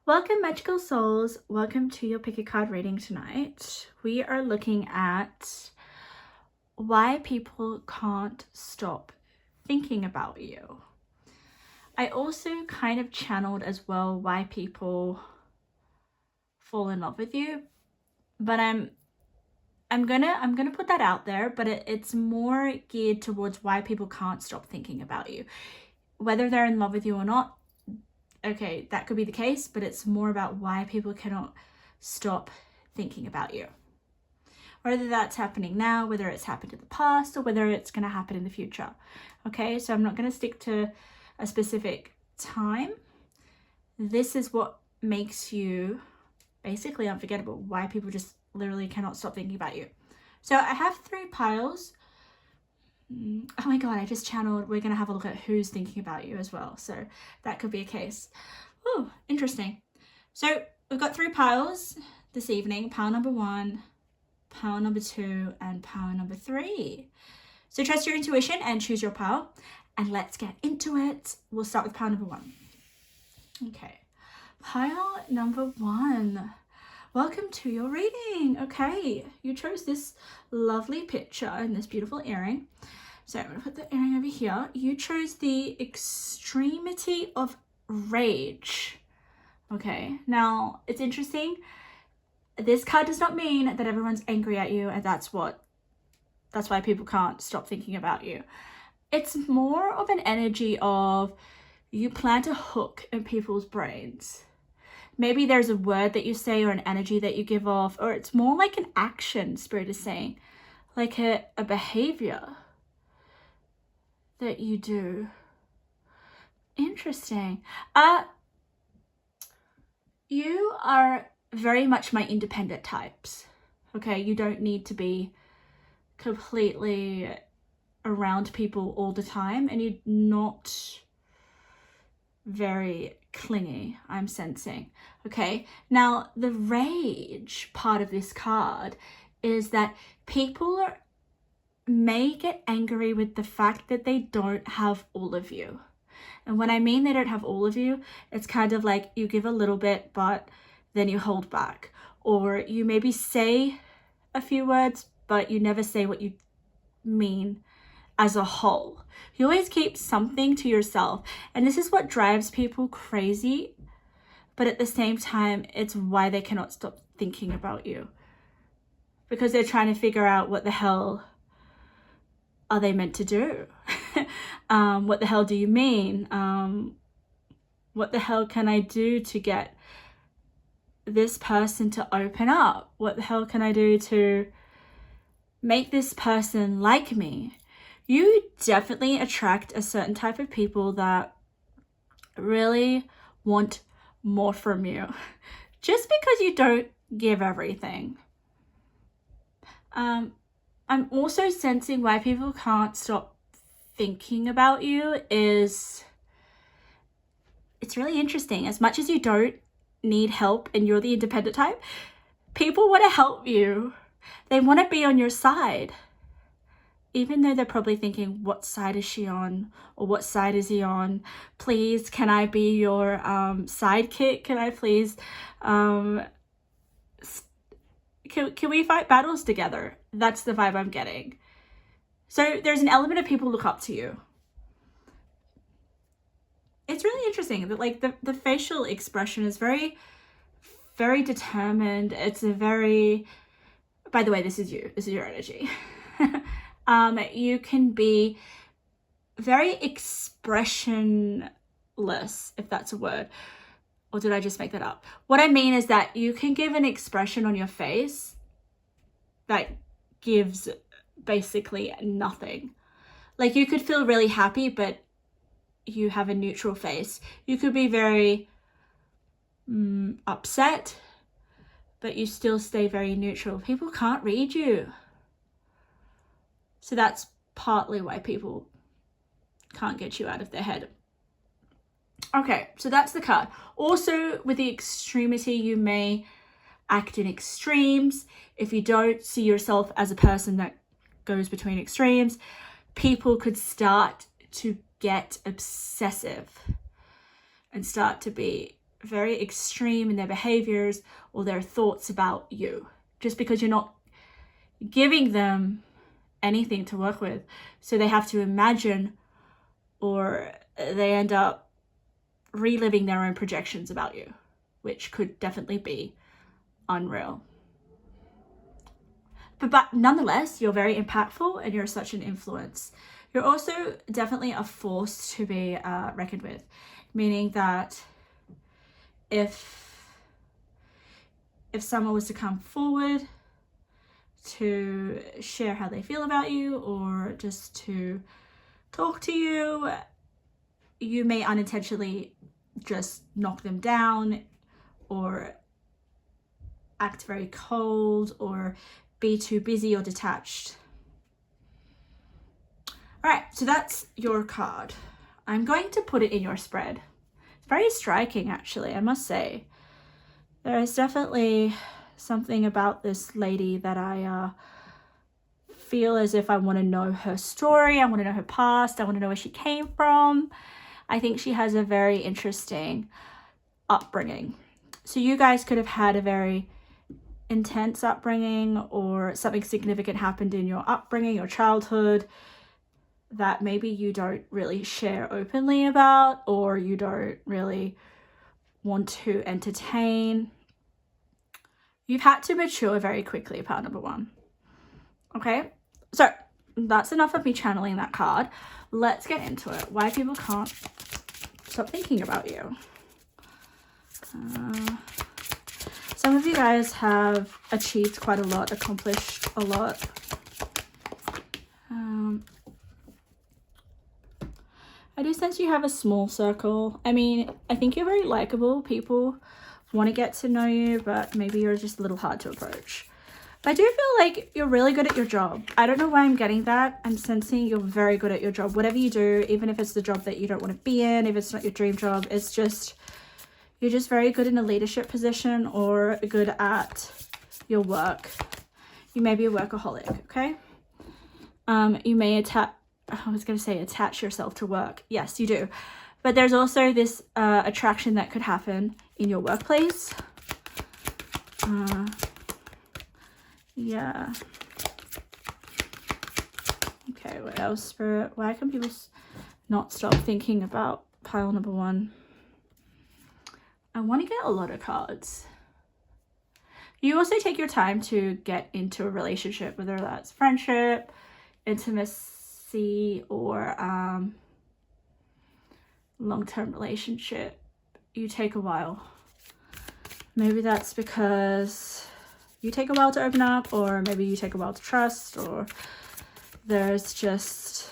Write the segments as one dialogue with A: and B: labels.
A: Welcome, magical souls. Welcome to your pick a card reading tonight. We are looking at why people can't stop thinking about you. I also kind of channeled as well why people fall in love with you, but I'm gonna put that out there, but it's more geared towards why people can't stop thinking about you. Whether they're in love with you or not, okay, that could be the case, but it's more about why people cannot stop thinking about you. Whether that's happening now, whether it's happened in the past, or whether it's going to happen in the future. Okay, so I'm not going to stick to a specific time. This is what makes you basically unforgettable, why people just literally cannot stop thinking about you. So I have 3 piles. Oh my god, I just channeled, we're going to have a look at who's thinking about you as well. So that could be a case. Oh, interesting. So we've got 3 piles this evening. Pile number 1, pile number 2, and pile number 3. So trust your intuition and choose your pile. And let's get into it. We'll start with pile number 1. Okay. Pile number 1. Welcome to your reading. Okay, you chose this lovely picture and this beautiful earring. So I'm going to put the earring over here. You chose the extremity of rage. Okay, now it's interesting. This card does not mean that everyone's angry at you and that's why people can't stop thinking about you. It's more of an energy of you plant a hook in people's brains. Maybe there's a word that you say or an energy that you give off, or it's more like an action, Spirit is saying, like a behavior that you do. Interesting. You are very much my independent types. Okay, you don't need to be completely around people all the time, and you're not very clingy, I'm sensing. Okay, now the rage part of this card is that people may get angry with the fact that they don't have all of you. And when I mean they don't have all of you, it's kind of like you give a little bit but then you hold back, or you maybe say a few words but you never say what you mean as a whole. You always keep something to yourself, and this is what drives people crazy, but at the same time it's why they cannot stop thinking about you, because they're trying to figure out what the hell are they meant to do. What the hell do you mean? What the hell can I do to get this person to open up? What the hell can I do to make this person like me? You definitely attract a certain type of people that really want more from you, just because you don't give everything. I'm also sensing why people can't stop thinking about you is, it's really interesting. As much as you don't need help and you're the independent type, people want to help you. They want to be on your side, even though they're probably thinking, what side is she on? Or what side is he on? Please, can I be your sidekick? Can I please, can we fight battles together? That's the vibe I'm getting. So there's an element of people look up to you. It's really interesting that like the facial expression is very, very determined. It's a very, by the way, this is you. This is your energy. You can be very expressionless, if that's a word, or did I just make that up? What I mean is that you can give an expression on your face that gives basically nothing. Like you could feel really happy, but you have a neutral face. You could be very upset, but you still stay very neutral. People can't read you. So that's partly why people can't get you out of their head. Okay, so that's the card. Also, with the extremity, you may act in extremes. If you don't see yourself as a person that goes between extremes, people could start to get obsessive and start to be very extreme in their behaviors or their thoughts about you, just because you're not giving them anything to work with. So they have to imagine, or they end up reliving their own projections about you, which could definitely be unreal. But nonetheless, you're very impactful and you're such an influence. You're also definitely a force to be reckoned with, meaning that if someone was to come forward to share how they feel about you or just to talk to you, you may unintentionally just knock them down or act very cold or be too busy or detached. All right, so that's your card. I'm going to put it in your spread. It's very striking, actually, I must say. There is definitely something about this lady that I feel as if I want to know her story. I want to know her past. I want to know where she came from. I think she has a very interesting upbringing. So you guys could have had a very intense upbringing, or something significant happened in your upbringing, your childhood, that maybe you don't really share openly about, or you don't really want to entertain. You've had to mature very quickly, part number one. Okay, so that's enough of me channeling that card. Let's get into it. Why people can't stop thinking about you. Some of you guys have achieved quite a lot, accomplished a lot. I do sense you have a small circle. I mean, I think you're very likable. People want to get to know you, but maybe you're just a little hard to approach. But I do feel like you're really good at your job. I don't know why I'm getting that. I'm sensing you're very good at your job. Whatever you do, even if it's the job that you don't want to be in, if it's not your dream job, it's just, you're just very good in a leadership position or good at your work. You may be a workaholic, okay? You may attach yourself to work. Yes, you do. But there's also this attraction that could happen in your workplace. Yeah. Okay, what else, Spirit? Why can people not stop thinking about pile number one? I want to get a lot of cards. You also take your time to get into a relationship, whether that's friendship, intimacy, or long-term relationship. You take a while. Maybe that's because you take a while to open up, or maybe you take a while to trust, or there's just,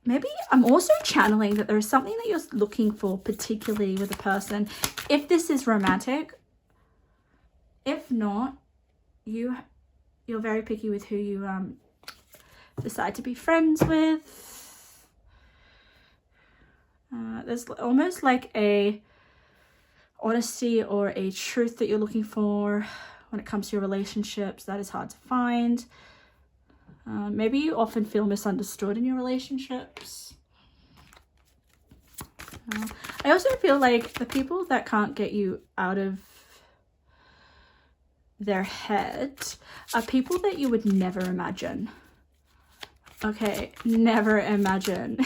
A: maybe I'm also channeling that there's something that you're looking for, particularly with a person, if this is romantic. If not, you're very picky with who you decide to be friends with. There's almost like a honesty or a truth that you're looking for when it comes to your relationships that is hard to find. Maybe you often feel misunderstood in your relationships. I also feel like the people that can't get you out of their head are people that you would never imagine. Okay, never imagine.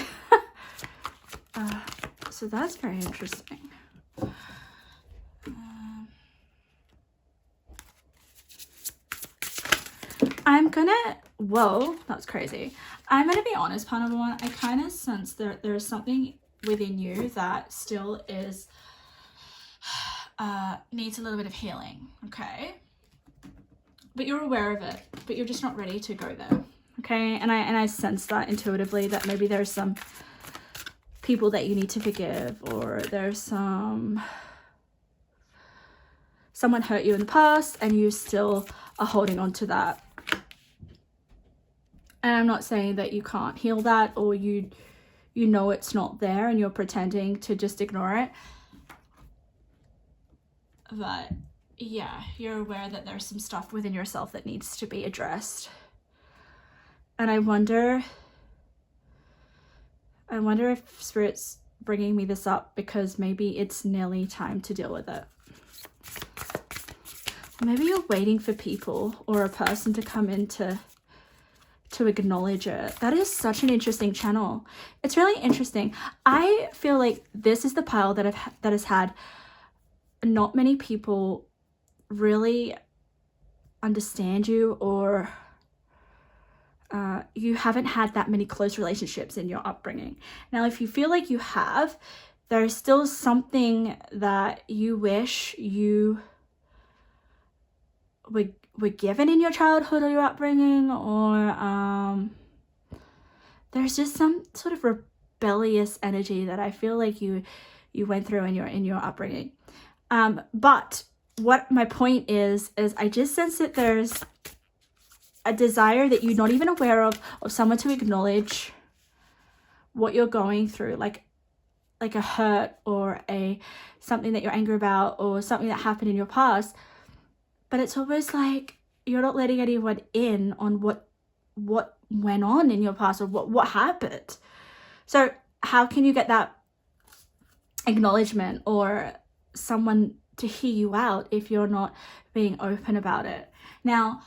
A: So that's very interesting. Whoa, that's crazy. I'm gonna be honest, part number one, I kind of sense that there's something within you that still is, needs a little bit of healing, okay? But you're aware of it, but you're just not ready to go there, okay? And I sense that intuitively, that maybe there's some people that you need to forgive, or there's someone hurt you in the past and you still are holding on to that. And I'm not saying that you can't heal that, or you know it's not there and you're pretending to just ignore it. But yeah, you're aware that there's some stuff within yourself that needs to be addressed. And I wonder if Spirit's bringing me this up because maybe it's nearly time to deal with it. Maybe you're waiting for people or a person to come in to acknowledge it. That is such an interesting channel. It's really interesting. I feel like this is the pile that has had not many people really understand you, or you haven't had that many close relationships in your upbringing. Now, if you feel like you have, there's still something that you wish you were given in your childhood or your upbringing, or there's just some sort of rebellious energy that I feel like you went through in your upbringing. But what my point is I just sense that there's a desire that you're not even aware of someone to acknowledge what you're going through, like a hurt or something that you're angry about or something that happened in your past. But it's almost like you're not letting anyone in on what went on in your past or what happened. So how can you get that acknowledgement or someone to hear you out if you're not being open about it? Now,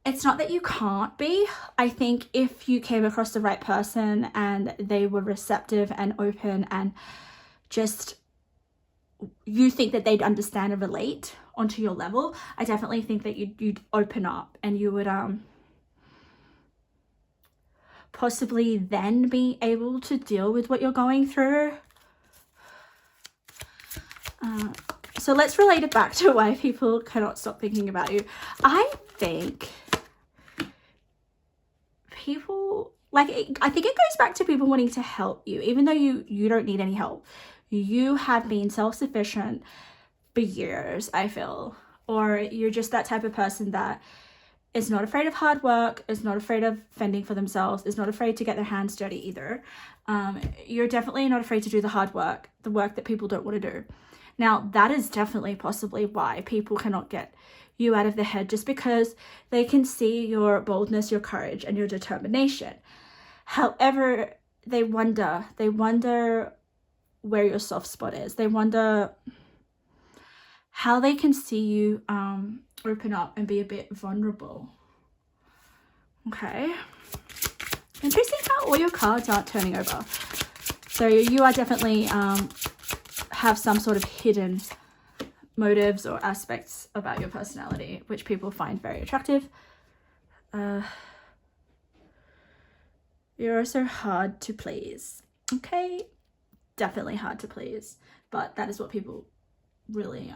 A: it's not that you can't be. I think if you came across the right person and they were receptive and open and just you think that they'd understand and relate onto your level, I definitely think that you'd open up and you would possibly then be able to deal with what you're going through. So let's relate it back to why people cannot stop thinking about you. I think people, I think it goes back to people wanting to help you, even though you don't need any help. You have been self-sufficient for years, I feel, or you're just that type of person that is not afraid of hard work, is not afraid of fending for themselves, is not afraid to get their hands dirty either. You're definitely not afraid to do the hard work, the work that people don't want to do. Now, that is definitely possibly why people cannot get you out of their head, just because they can see your boldness, your courage, and your determination. However, they wonder where your soft spot is. They wonder how they can see you open up and be a bit vulnerable. Okay. Interesting how all your cards aren't turning over. So you are definitely have some sort of hidden motives or aspects about your personality which people find very attractive. You're also hard to please. Okay, definitely hard to please, but that is what people really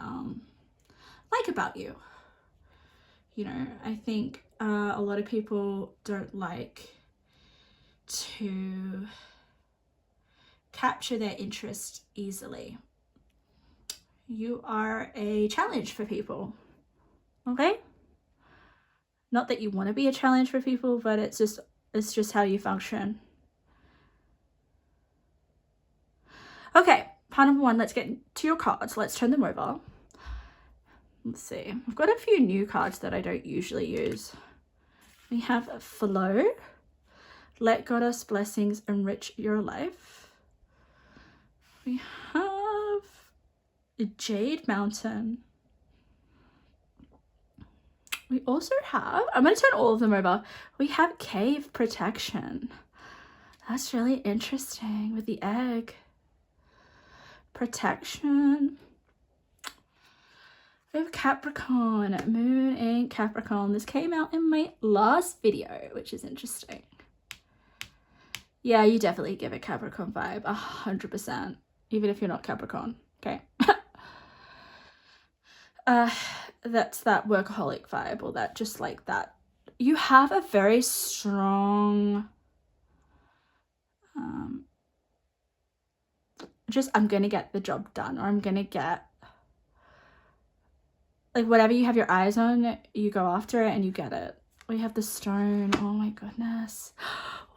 A: like about you. You know, I think a lot of people don't like to capture their interest easily. You are a challenge for people, okay? Not that you want to be a challenge for people, but it's just how you function. Okay, part number one, let's get to your cards. Let's turn them over. Let's see. I've got a few new cards that I don't usually use. We have Flow. Let Goddess blessings enrich your life. We have Jade Mountain. We also have, I'm going to turn all of them over. We have Cave Protection. That's really interesting with the egg. Protection. We have Capricorn, Moon in Capricorn. This came out in my last video, which is interesting. Yeah, you definitely give a Capricorn vibe, 100%, even if you're not Capricorn, okay? That's that workaholic vibe, or that just like that. You have a very strong, just I'm gonna get the job done, or I'm gonna get, like, whatever you have your eyes on, you go after it and you get it. We have the Stone. Oh my goodness.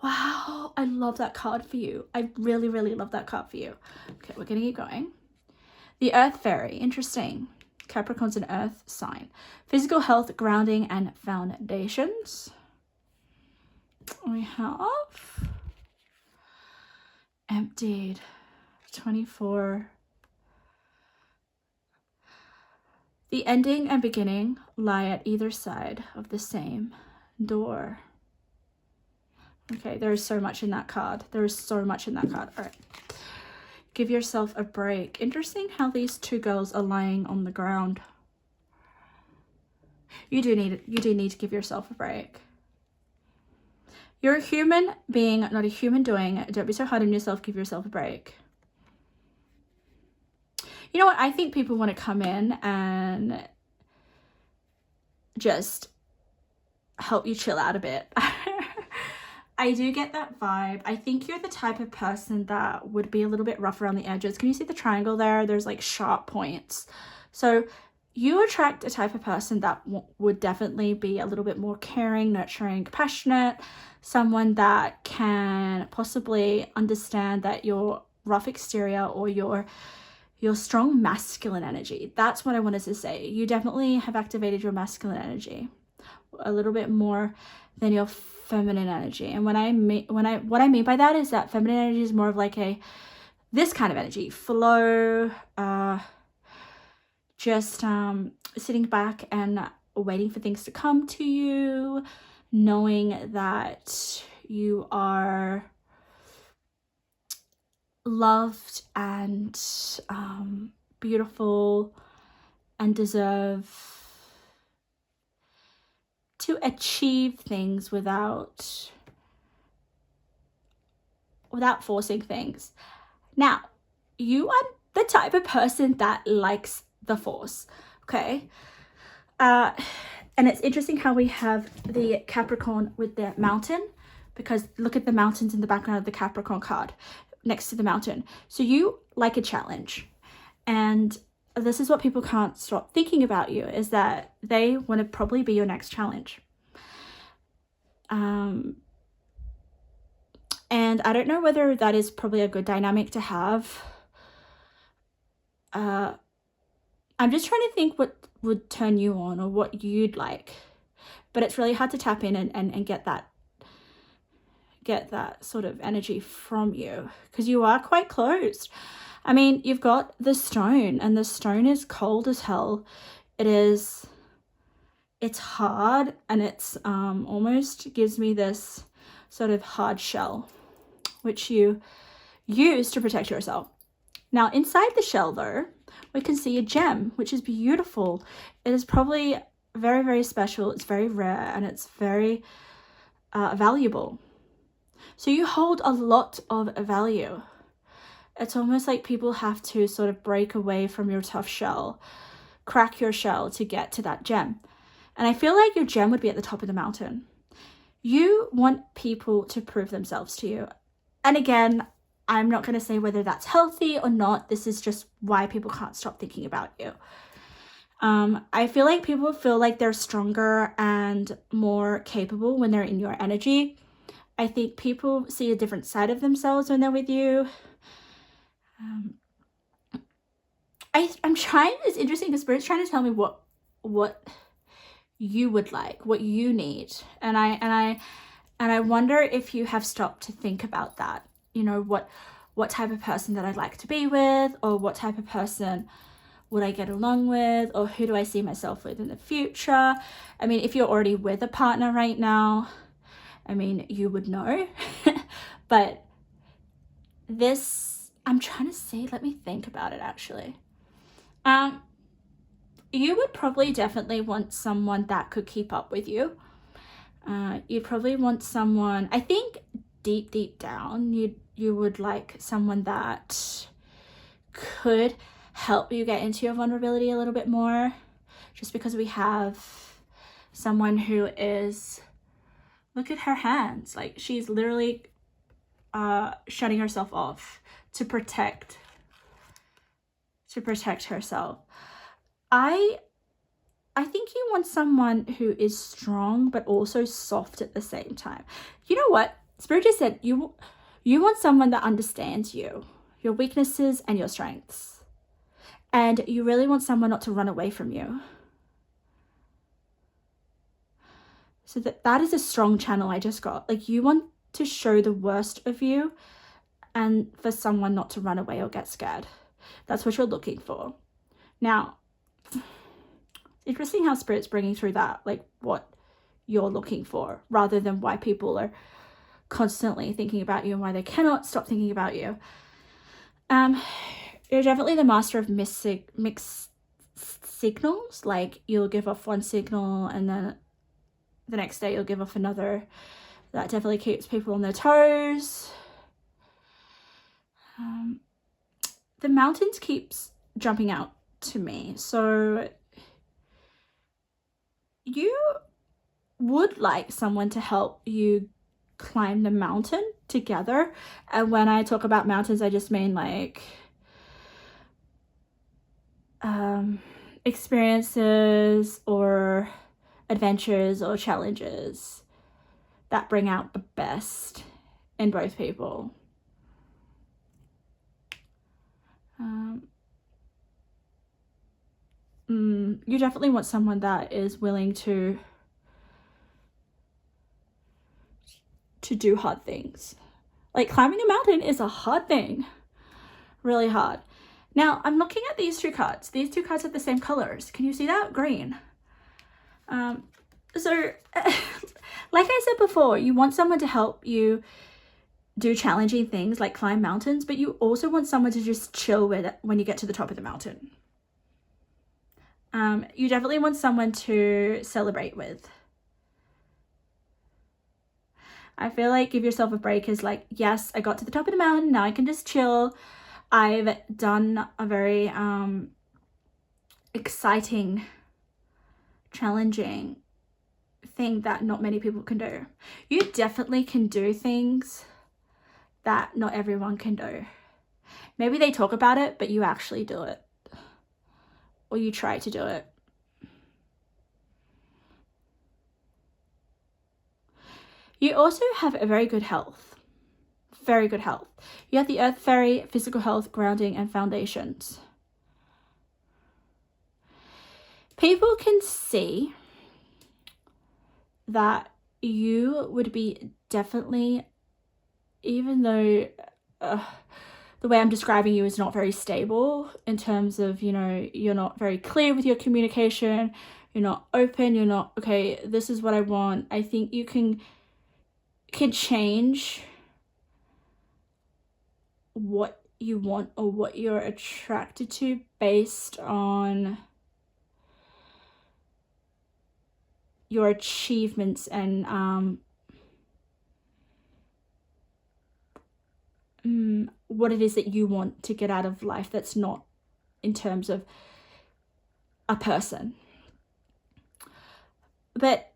A: Wow, I love that card for you. I really, really love that card for you. Okay, we're gonna keep going. The Earth Fairy, interesting. Capricorn's an earth sign. Physical health, grounding, and foundations. We have Emptied. 24. The ending and beginning lie at either side of the same door. Okay, there is so much in that card. There is so much in that card. All right. Give yourself a break. Interesting how these two girls are lying on the ground. You do need to give yourself a break. You're a human being, not a human doing. Don't be so hard on yourself. Give yourself a break. You know what? I think people want to come in and just help you chill out a bit. I do get that vibe. I think you're the type of person that would be a little bit rough around the edges. Can you see the triangle there? There's like sharp points. So you attract a type of person that would definitely be a little bit more caring, nurturing, compassionate, someone that can possibly understand that your rough exterior or your strong masculine energy. That's what I wanted to say. You definitely have activated your masculine energy a little bit more than your feminine energy. And what I mean by that is that feminine energy is more of like this kind of energy, flow, just sitting back and waiting for things to come to you, knowing that you are loved and beautiful and deserve to achieve things without forcing things. Now, you are the type of person that likes the force, okay? And it's interesting how we have the Capricorn with the mountain, because look at the mountains in the background of the Capricorn card next to the mountain. So you like a challenge, and this is what people can't stop thinking about you, is that they want to probably be your next challenge. And I don't know whether that is probably a good dynamic to have. I'm just trying to think what would turn you on or what you'd like, but it's really hard to tap in and get that sort of energy from you, because you are quite closed. I mean, you've got the stone, and the stone is cold as hell. It's hard, and it's almost gives me this sort of hard shell, which you use to protect yourself. Now, inside the shell, though, we can see a gem, which is beautiful. It is probably very, very special. It's very rare, and it's very valuable. So you hold a lot of value. It's almost like people have to sort of break away from your tough shell, crack your shell to get to that gem. And I feel like your gem would be at the top of the mountain. You want people to prove themselves to you. And again, I'm not going to say whether that's healthy or not. This is just why people can't stop thinking about you. I feel like people feel like they're stronger and more capable when they're in your energy. I think people see a different side of themselves when they're with you. I'm trying, it's interesting because Spirit's trying to tell me what you would like, what you need. And I wonder if you have stopped to think about that. You know, what type of person that I'd like to be with, or what type of person would I get along with, or who do I see myself with in the future? I mean, if you're already with a partner right now, I mean, you would know. But this, I'm trying to see, let me think about it actually. You would probably definitely want someone that could keep up with you. You'd probably want someone, I think deep down, you would like someone that could help you get into your vulnerability a little bit more, just because we have someone who is, look at her hands, like she's literally shutting herself off to protect herself. I think you want someone who is strong but also soft at the same time. You know what? Spirit just said you want someone that understands you, your weaknesses and your strengths. And you really want someone not to run away from you. So that is a strong channel I just got. Like, you want to show the worst of you and for someone not to run away or get scared. That's what you're looking for. Now, interesting how Spirit's bringing through that, like what you're looking for, rather than why people are constantly thinking about you and why they cannot stop thinking about you. You're definitely the master of mixed signals. Like, you'll give off one signal and then the next day you'll give off another. That definitely keeps people on their toes. The mountains keeps jumping out to me. So you would like someone to help you climb the mountain together. And when I talk about mountains, I just mean like experiences or adventures or challenges that bring out the best in both people. You definitely want someone that is willing to do hard things. Like, climbing a mountain is a hard thing, really hard. Now, I'm looking at these two cards. These two cards have the same colors. Can you see that? Green. So, like I said before, you want someone to help you do challenging things like climb mountains, but you also want someone to just chill with it when you get to the top of the mountain. You definitely want someone to celebrate with. I feel like give yourself a break is like, yes, I got to the top of the mountain, now I can just chill. I've done a very exciting, challenging thing that not many people can do. You definitely can do things that not everyone can do. Maybe they talk about it, but you actually do it. Or you try to do it. You also have a very good health. Very good health. You have the Earth Fairy, physical health, grounding, and foundations. People can see that you would be definitely, even though the way I'm describing you is not very stable in terms of, you know, you're not very clear with your communication, you're not open, you're not, okay, this is what I want. I think you can change what you want or what you're attracted to based on your achievements and what it is that you want to get out of life that's not in terms of a person. But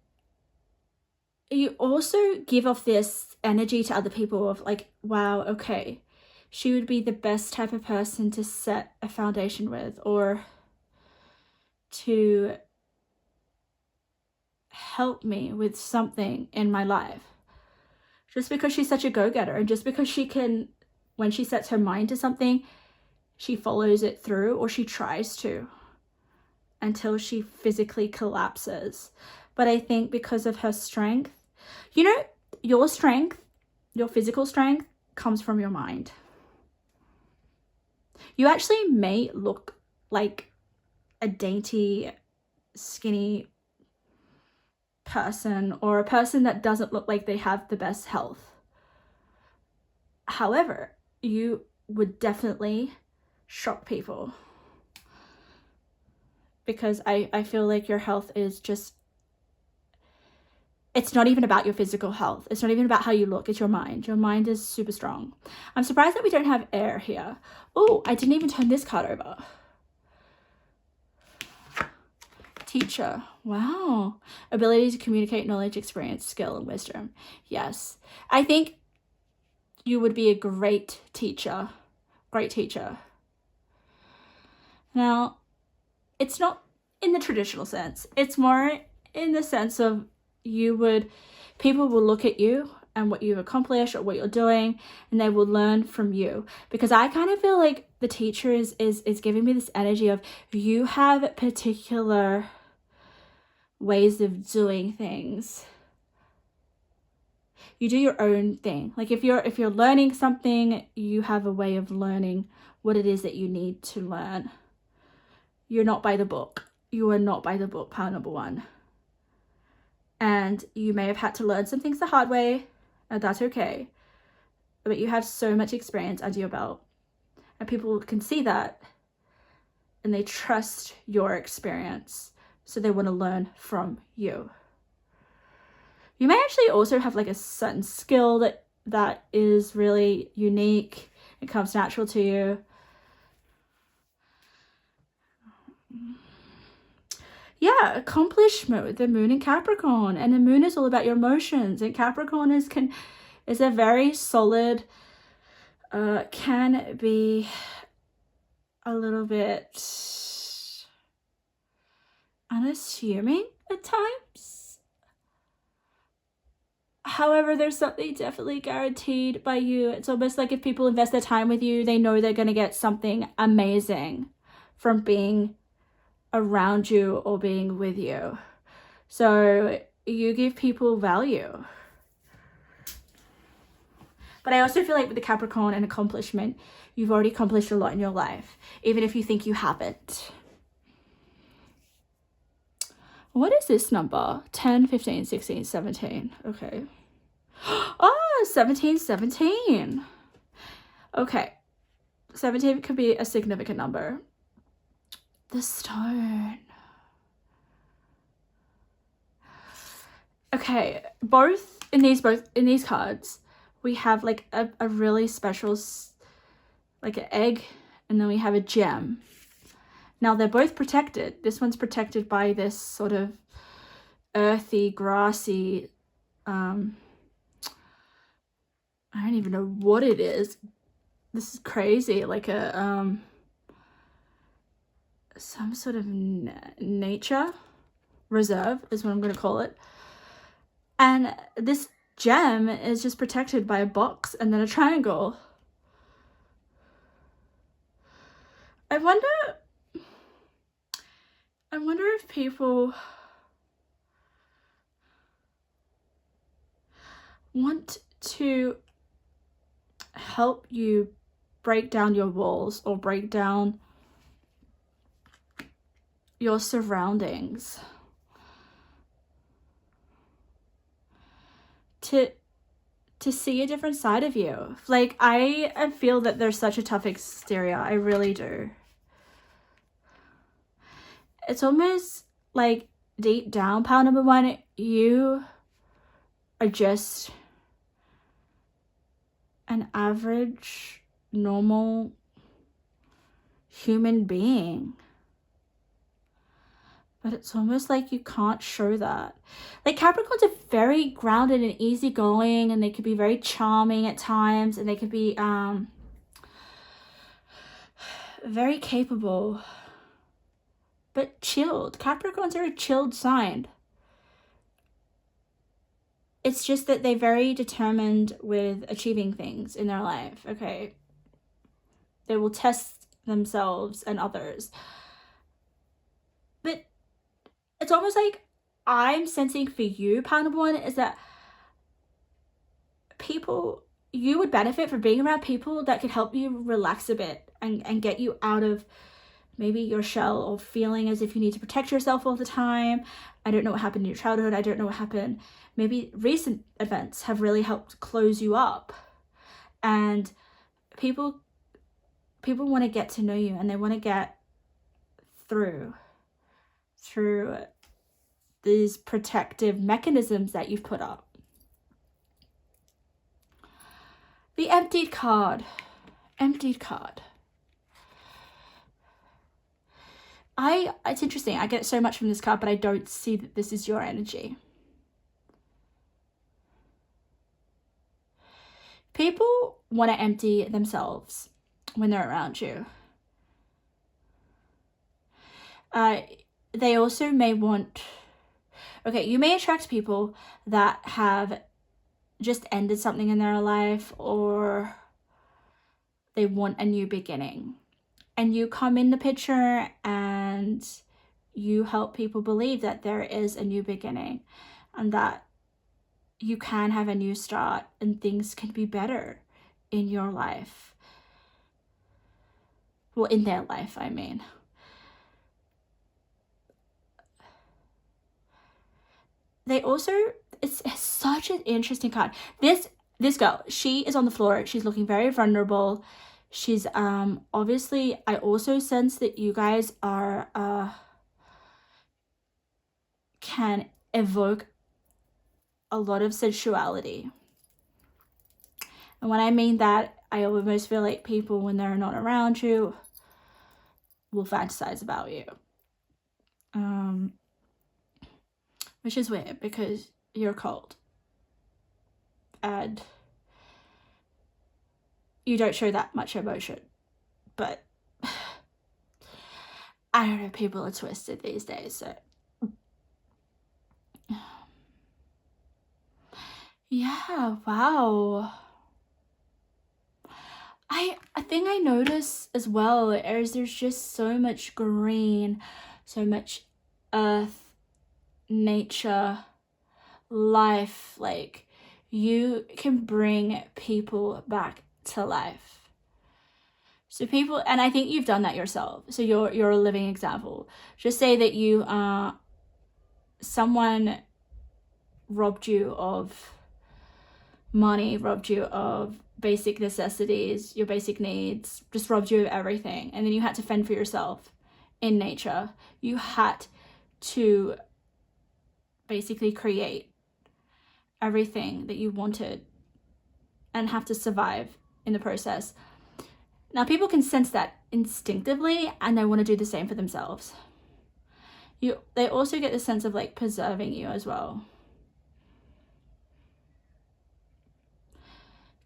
A: you also give off this energy to other people of like, wow, okay, she would be the best type of person to set a foundation with, or to help me with something in my life. Just because she's such a go-getter, and just because she can, when she sets her mind to something, she follows it through, or she tries to, until she physically collapses. But I think because of her strength, you know, your strength, your physical strength comes from your mind. You actually may look like a dainty, skinny person, or a person that doesn't look like they have the best health. However, you would definitely shock people, because I feel like your health is just, it's not even about your physical health. It's not even about how you look. It's your mind. Your mind is super strong. I'm surprised that we don't have air here. Oh, I didn't even turn this card over. Teacher. Wow. Ability to communicate knowledge, experience, skill, and wisdom. Yes. I think you would be a great teacher. Great teacher. Now, it's not in the traditional sense. It's more in the sense of people will look at you and what you've accomplished or what you're doing, and they will learn from you. Because I kind of feel like the teacher is giving me this energy of, you have particular ways of doing things You do your own thing. Like if you're learning something, you have a way of learning what it is that you need to learn. You're not by the book. You are not by the book, pile number one. And you may have had to learn some things the hard way, and that's okay. But you have so much experience under your belt, and people can see that, and they trust your experience, so they want to learn from you. You may actually also have like a certain skill that is really unique. It comes natural to you. Yeah, accomplishment with the moon in Capricorn, and the moon is all about your emotions, and Capricorn is a very solid, can be a little bit unassuming at times. However, there's something definitely guaranteed by you. It's almost like if people invest their time with you, they know they're going to get something amazing from being around you or being with you. So you give people value. But I also feel like with the Capricorn and accomplishment, you've already accomplished a lot in your life, even if you think you haven't. What is this number? 10, 15, 16, 17. Okay. Oh, 17, 17. Okay. 17 could be a significant number. The stone. Okay, both in these cards, we have like a really special, like an egg, and then we have a gem. Now they're both protected. This one's protected by this sort of earthy, grassy, I don't even know what it is. This is crazy, like a some sort of nature reserve is what I'm going to call it. And this gem is just protected by a box and then a triangle. I wonder if people want to help you break down your walls or break down your surroundings, to see a different side of you. Like I feel that there's such a tough exterior. I really do. It's almost like deep down, pile number one, you are just an average, normal human being. But it's almost like you can't show that. Like Capricorns are very grounded and easygoing, and they could be very charming at times, and they could be very capable, but chilled. Capricorns are a chilled sign. It's just that they're very determined with achieving things in their life, okay? They will test themselves and others. But it's almost like I'm sensing for you, pile number one, is that you would benefit from being around people that could help you relax a bit and get you out of maybe your shell, or feeling as if you need to protect yourself all the time. I don't know what happened in your childhood. I don't know what happened. Maybe recent events have really helped close you up. And people want to get to know you, and they want to get through these protective mechanisms that you've put up. The emptied card. It's interesting. I get so much from this card, but I don't see that this is your energy. People want to empty themselves when they're around you. They also may want... Okay, you may attract people that have just ended something in their life, or they want a new beginning. And you come in the picture and you help people believe that there is a new beginning, and that you can have a new start and things can be better in your life. Well, in their life, I mean. They also, it's such an interesting card. This girl, she is on the floor. She's looking very vulnerable. She's obviously, I also sense that you guys are can evoke a lot of sensuality. And when I mean that, I almost feel like people, when they're not around you, will fantasize about you. Which is weird because you're cold. And you don't show that much emotion. But I don't know, people are twisted these days, so. Yeah, wow. I think I notice as well is there's just so much green, so much earth, nature, life. Like, you can bring people back to life. So people, and I think you've done that yourself. So you're a living example. Just say that you someone robbed you of money, robbed you of basic necessities, your basic needs, just robbed you of everything. And then you had to fend for yourself in nature. You had to basically create everything that you wanted and have to survive in the process. Now, people can sense that instinctively and they want to do the same for themselves. They also get the sense of like preserving you as well.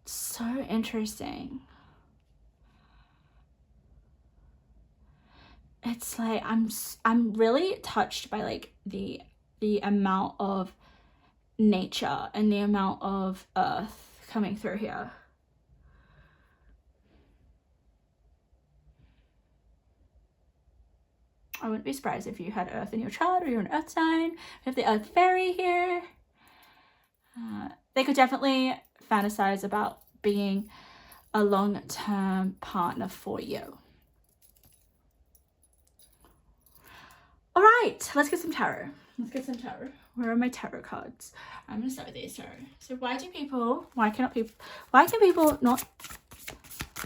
A: So interesting. It's like I'm really touched by like the amount of nature and the amount of earth coming through here. I wouldn't be surprised if you had earth in your chart or you're an earth sign. We have the earth fairy here. They could definitely fantasize about being a long-term partner for you. All right, let's get some tarot. Where are my tarot cards? I'm gonna start with these tarot. So why can people not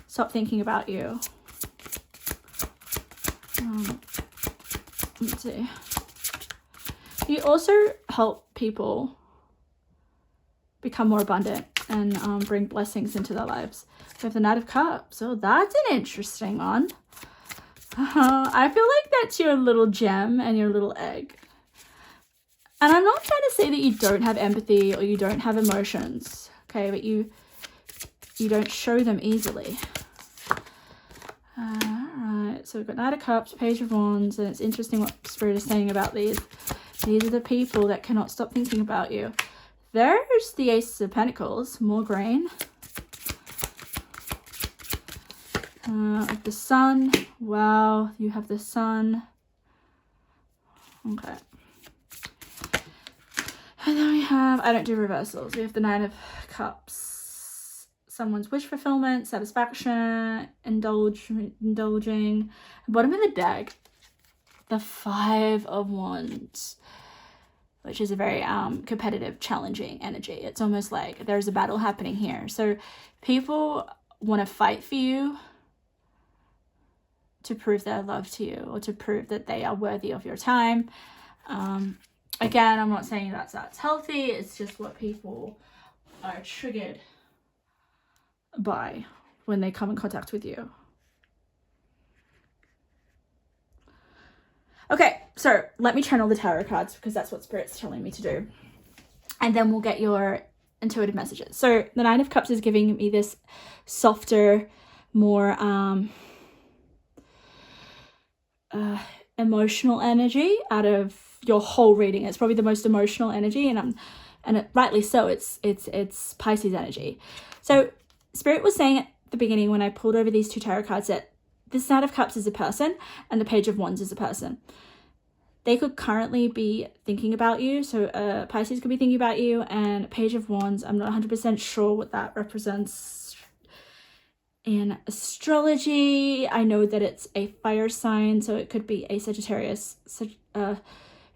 A: stop thinking about you? Let's see. You also help people become more abundant and bring blessings into their lives. We have the Knight of Cups. Oh, that's an interesting one. I feel like that's your little gem and your little egg. And I'm not trying to say that you don't have empathy or you don't have emotions, okay? But you don't show them easily. Alright, so we've got Knight of Cups, Page of Wands, and it's interesting what Spirit is saying about these. These are the people that cannot stop thinking about you. There's the Ace of Pentacles, more green. The Sun, wow, you have the Sun. Okay. And then we have, I don't do reversals. We have the Nine of Cups. Someone's wish fulfillment, satisfaction, indulging. Bottom of the deck, the Five of Wands, which is a very competitive, challenging energy. It's almost like there's a battle happening here. So people want to fight for you to prove their love to you or to prove that they are worthy of your time. Again, I'm not saying that's healthy. It's just what people are triggered by when they come in contact with you. Okay, so let me channel the tarot cards because that's what Spirit's telling me to do. And then we'll get your intuitive messages. So the Nine of Cups is giving me this softer, more emotional energy out of your whole reading. It's probably the most emotional energy, and rightly so. It's Pisces energy. So Spirit was saying at the beginning when I pulled over these two tarot cards that this Knight of Cups is a person and the Page of Wands is a person. they could currently be thinking about you. So Pisces could be thinking about you. And Page of Wands, I'm not 100% sure what that represents in astrology. I know that it's a fire sign, so it could be a Sagittarius,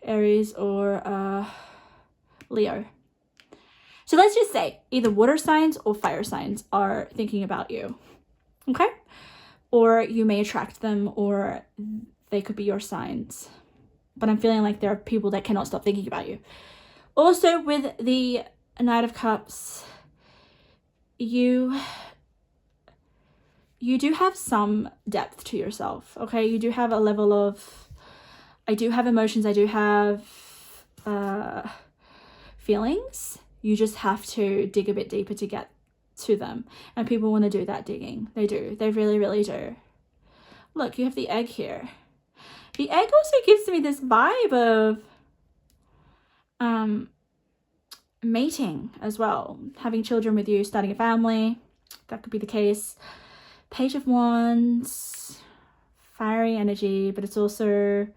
A: Aries, or Leo. So let's just say either water signs or fire signs are thinking about you, okay? Or you may attract them, or they could be your signs. But I'm feeling like there are people that cannot stop thinking about you. Also, with the Knight of Cups, you do have some depth to yourself, okay? You do have a level of, I do have emotions, I do have feelings. You just have to dig a bit deeper to get to them. And people want to do that digging. They do. They really, really do. Look, you have the egg here. The egg also gives me this vibe of mating as well. Having children with you, starting a family. That could be the case. Page of Wands. Fiery energy, but it's also...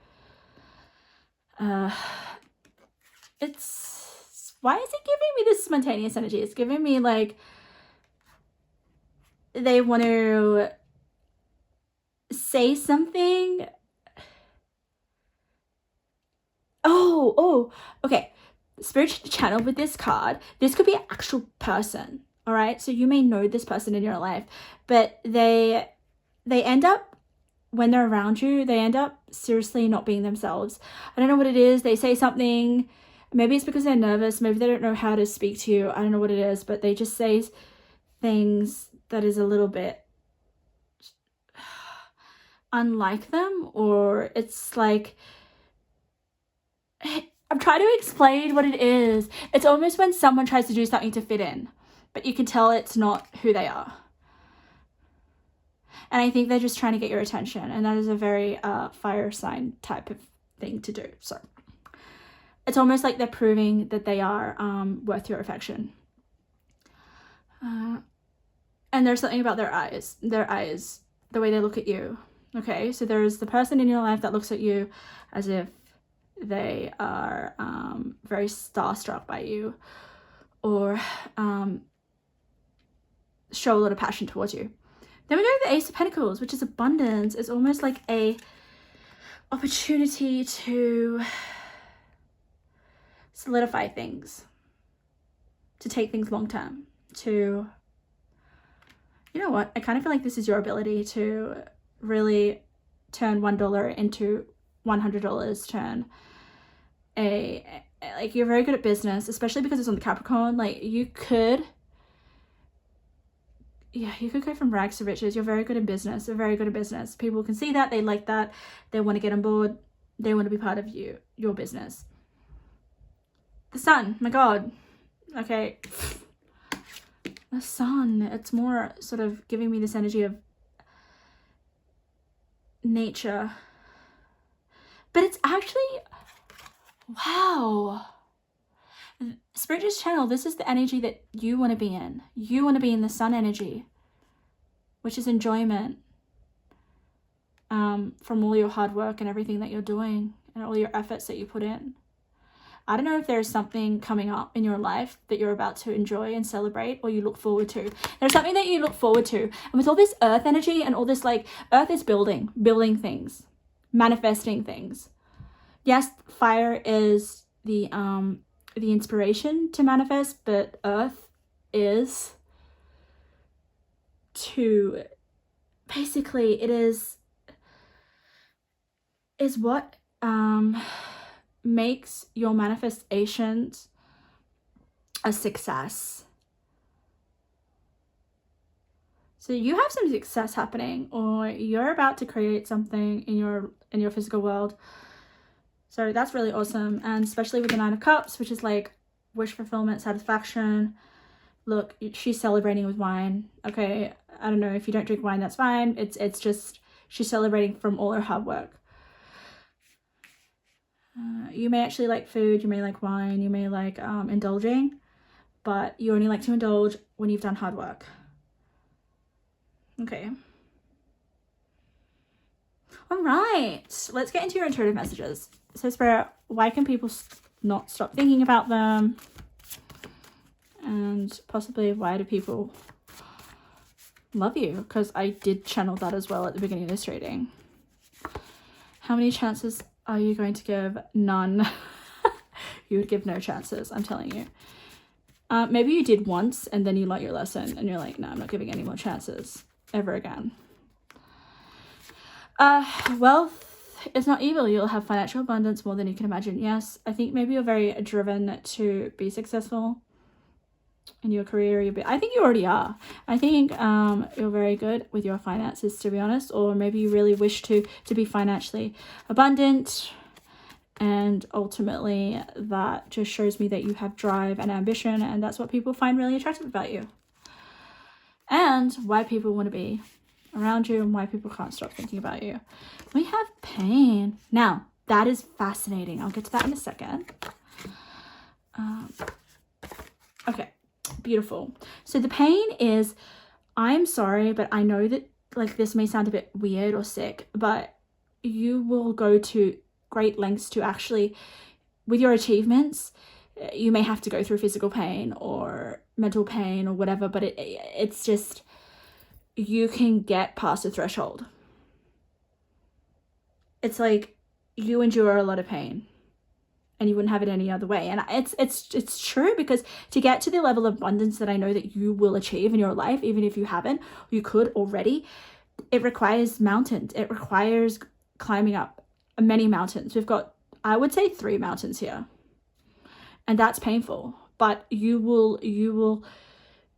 A: why is it giving me this spontaneous energy? It's giving me like they want to say something. Okay. Spiritual channel with this card. This could be an actual person. All right. So you may know this person in your life, but they end up, when they're around you, they end up seriously not being themselves. I don't know what it is. They say something. Maybe it's because they're nervous. Maybe they don't know how to speak to you. I don't know what it is, but they just say things that is a little bit unlike them, or it's like, I'm trying to explain what it is. It's almost when someone tries to do something to fit in, but you can tell it's not who they are. And I think they're just trying to get your attention, and that is a very fire sign type of thing to do. So it's almost like they're proving that they are worth your affection. And there's something about their eyes, the way they look at you. Okay, so there's the person in your life that looks at you as if they are very starstruck by you, or show a lot of passion towards you. Then we go to the Ace of Pentacles, which is abundance. It's almost like a opportunity to solidify things, to take things long term, to, you know what, I kind of feel like this is your ability to really turn $1 into $100, turn like, you're very good at business, especially because it's on the Capricorn. Like, you could go from rags to riches. You're very good in business. You're very good at business. People can see that. They like that. They want to get on board. They want to be part of your business. The Sun, my God. Okay. The Sun, it's more sort of giving me this energy of nature. But it's actually, wow. Spiritual channel, this is the energy that you want to be in. You want to be in the Sun energy, which is enjoyment from all your hard work and everything that you're doing and all your efforts that you put in. I don't know if there's something coming up in your life that you're about to enjoy and celebrate, or you look forward to. There's something that you look forward to. And with all this earth energy and all this, like, earth is building things, manifesting things. Yes, fire is the inspiration to manifest, but earth is to, basically, it is what makes your manifestations a success. So you have some success happening, or you're about to create something in your physical world. So that's really awesome. And especially with the Nine of Cups, which is like wish fulfillment, satisfaction. Look, she's celebrating with wine. Okay, I don't know, if you don't drink wine, that's fine. It's just, she's celebrating from all her hard work. You may actually like food, you may like wine, you may like indulging, but you only like to indulge when you've done hard work. Okay. All right, let's get into your intuitive messages. So Spirit, why can people not stop thinking about them? And possibly, why do people love you? Because I did channel that as well at the beginning of this reading. How many chances are you going to give? None. You would give no chances, I'm telling you. Maybe you did once and then you learnt your lesson and you're like, no, I'm not giving any more chances ever again. Wealth is not evil. You'll have financial abundance more than you can imagine. Yes, I think maybe you're very driven to be successful in your career. I think you already are. I think you're very good with your finances, to be honest, or maybe you really wish to be financially abundant. And ultimately, that just shows me that you have drive and ambition, and that's what people find really attractive about you. And why people want to be around you and why people can't stop thinking about you. We have pain. Now, that is fascinating. I'll get to that in a second. Okay, beautiful. So the pain is, I'm sorry, but I know that like this may sound a bit weird or sick, but you will go to great lengths to actually, with your achievements, you may have to go through physical pain or mental pain or whatever, but it's just, you can get past the threshold. It's like you endure a lot of pain and you wouldn't have it any other way. And it's true, because to get to the level of abundance that I know that you will achieve in your life, even if you haven't, you could already, it requires mountains. It requires climbing up many mountains. We've got, I would say, 3 mountains here, and that's painful, but you will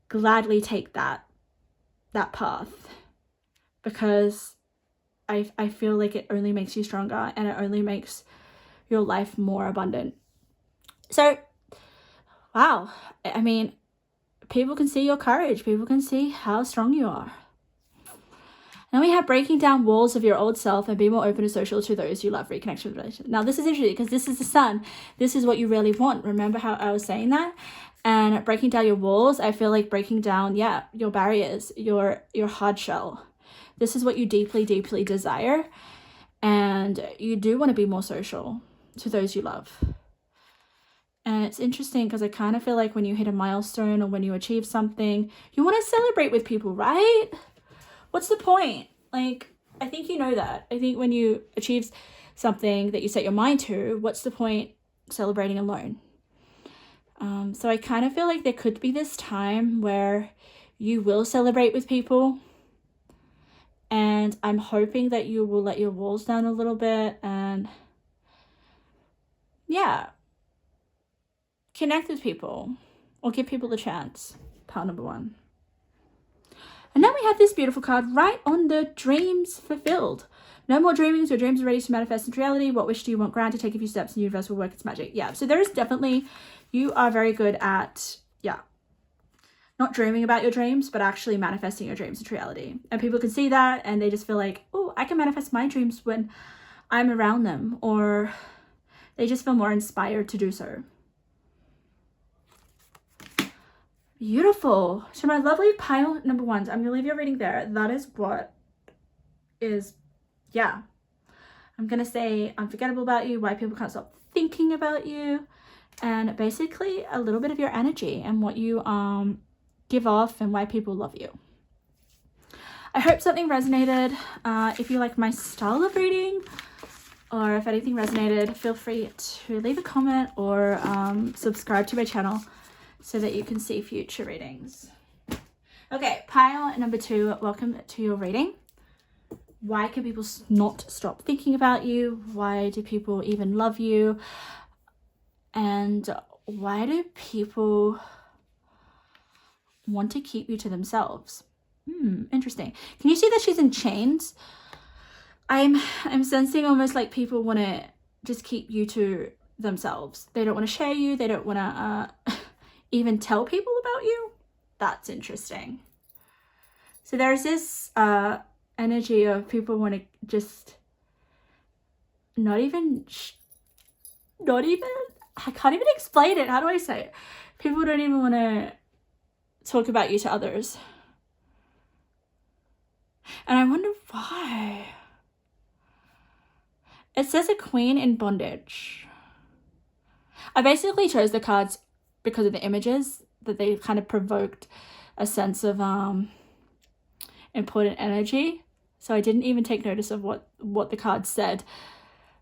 A: gladly take that path, because I feel like it only makes you stronger and it only makes your life more abundant. So wow, I mean, people can see your courage, people can see how strong you are. Then we have breaking down walls of your old self and be more open and social to those you love, reconnection with relationships. Now this is interesting, because this is the sun. This is what you really want. Remember how I was saying that? And breaking down your walls, I feel like breaking down, your barriers, your hard shell. This is what you deeply, deeply desire. And you do want to be more social to those you love. And it's interesting, because I kind of feel like when you hit a milestone or when you achieve something, you want to celebrate with people, right? What's the point? Like, I think you know that. I think when you achieve something that you set your mind to, what's the point celebrating alone? So I kind of feel like there could be this time where you will celebrate with people. And I'm hoping that you will let your walls down a little bit and, connect with people or give people the chance. Part number 1. And then we have this beautiful card right on the dreams fulfilled. No more dreaming, your dreams are ready to manifest into reality. What wish do you want granted? Take a few steps and the universe will work its magic. Yeah, so there is definitely, you are very good at, not dreaming about your dreams, but actually manifesting your dreams into reality. And people can see that and they just feel like, oh, I can manifest my dreams when I'm around them, or they just feel more inspired to do so. Beautiful. So my lovely pile number 1s, I'm gonna leave your reading there. That is what is, I'm gonna say unforgettable about you, why people can't stop thinking about you, and basically a little bit of your energy and what you give off and why people love you. I hope something resonated. If you like my style of reading, or if anything resonated, feel free to leave a comment or subscribe to my channel so that you can see future readings. Okay, pile number 2, welcome to your reading. Why can people not stop thinking about you? Why do people even love you? And why do people want to keep you to themselves? Interesting. Can you see that she's in chains? I'm sensing almost like people want to just keep you to themselves. They don't want to share you. They don't want to even tell people about you. That's interesting. So there's this energy of people want to just not even I can't even explain it. How do I say it? People don't even want to talk about you to others. And I wonder why. It says a queen in bondage. I basically chose the cards because of the images, that they kind of provoked a sense of important energy. So I didn't even take notice of what the cards said.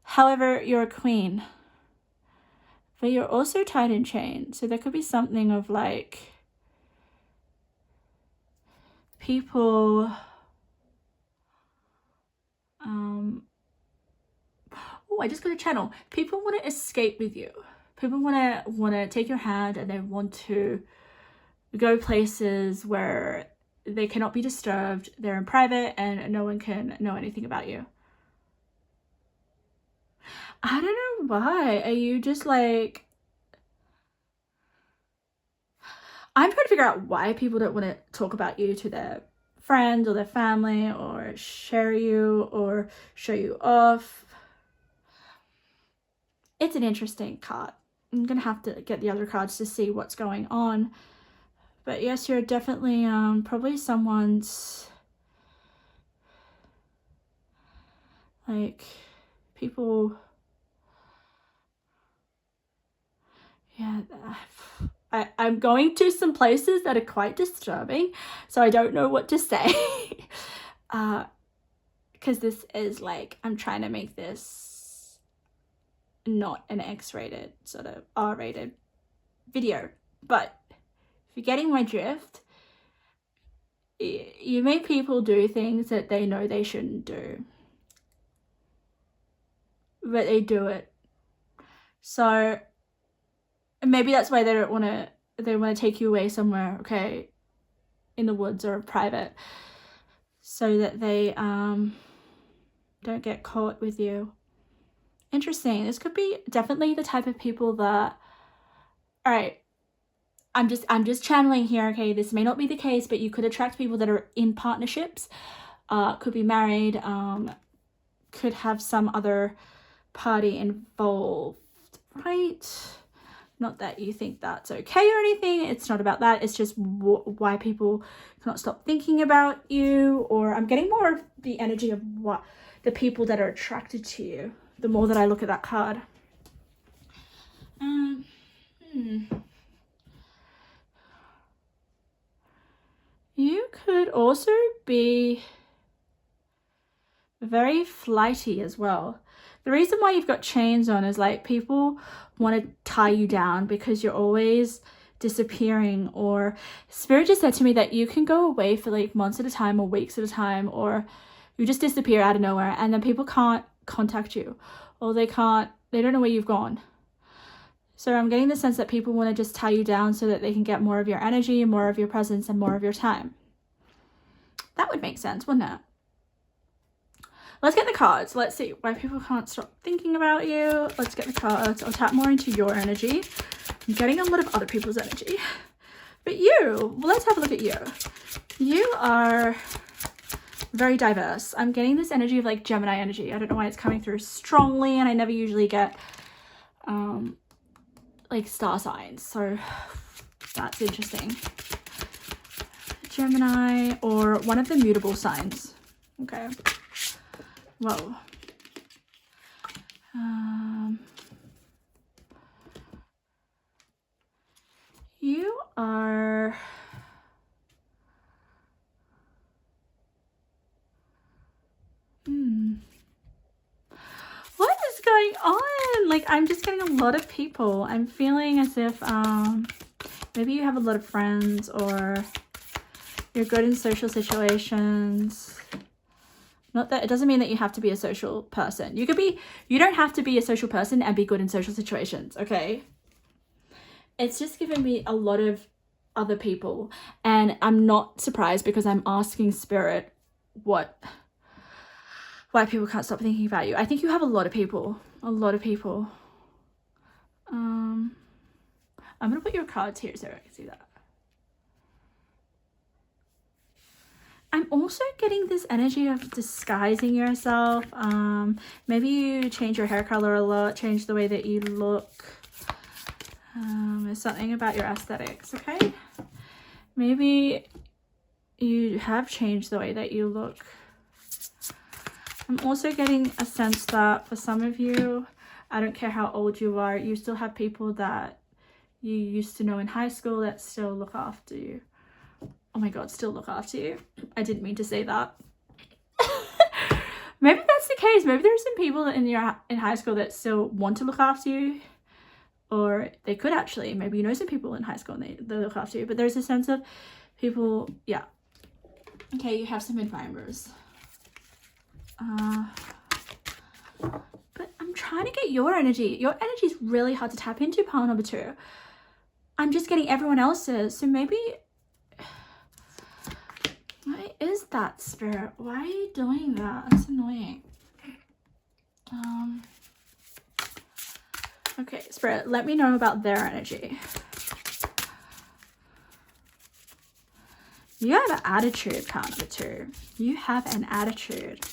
A: However, you're a queen. But you're also tied in chain. So there could be something of like people oh, I just got a channel. People want to escape with you. People want to take your hand, and they want to go places where they cannot be disturbed. They're in private and no one can know anything about you. I don't know why. Are you just like... I'm trying to figure out why people don't want to talk about you to their friends or their family, or share you or show you off. It's an interesting card. I'm gonna have to get the other cards to see what's going on. But yes, you're definitely probably someone's, like, people, yeah, I'm going to some places that are quite disturbing, so I don't know what to say. Because this is like, I'm trying to make this not an X-rated, sort of R-rated video. But if you're getting my drift, you make people do things that they know they shouldn't do, but they do it. So maybe that's why they don't want to, they want to take you away somewhere, okay, in the woods or private, so that they don't get caught with you. Interesting. This could be definitely the type of people that, all right, I'm just channeling here, okay? This may not be the case, but you could attract people that are in partnerships, could be married, could have some other party involved, right? Not that you think that's okay or anything. It's not about that. It's just why people cannot stop thinking about you. Or I'm getting more of the energy of what the people that are attracted to you, the more that I look at that card. You could also be very flighty as well. The reason why you've got chains on is like people want to tie you down because you're always disappearing, or Spirit just said to me that you can go away for like months at a time or weeks at a time, or you just disappear out of nowhere, and then people can't contact you, or they don't know where you've gone. So I'm getting the sense that people want to just tie you down so that they can get more of your energy, more of your presence, and more of your time. That would make sense, wouldn't it? Let's get the cards. Let's see why people can't stop thinking about you. Let's get the cards. I'll tap more into your energy. I'm getting a lot of other people's energy. But you, well, let's have a look at you. You are very diverse. I'm getting this energy of like Gemini energy. I don't know why it's coming through strongly, and I never usually get like star signs, so that's interesting. Gemini, or one of the mutable signs. Okay. Whoa. You are what is going on? Like, I'm just getting a lot of people. I'm feeling as if maybe you have a lot of friends, or you're good in social situations. Not that it doesn't mean that you have to be a social person. You don't have to be a social person and be good in social situations, okay? It's just giving me a lot of other people, and I'm not surprised because I'm asking Spirit why people can't stop thinking about you. I think you have a lot of people. I'm gonna put your cards here so I can see that. I'm also getting this energy of disguising yourself. Maybe you change your hair color a lot, change the way that you look. There's something about your aesthetics, okay? Maybe you have changed the way that you look. I'm also getting a sense that for some of you, I don't care how old you are, you still have people that you used to know in high school that still look after you. Oh my god, still look after you. I didn't mean to say that. Maybe that's the case. Maybe there's some people in high school that still want to look after you. Or they could actually. Maybe you know some people in high school and they look after you. But there's a sense of people, yeah. Okay, you have some admirers. But I'm trying to get your energy. Your energy is really hard to tap into, pile number 2. I'm just getting everyone else's. So maybe... Why is that, Spirit? Why are you doing that? That's annoying. Okay, Spirit, let me know about their energy. You have an attitude, pile number 2. You have an attitude.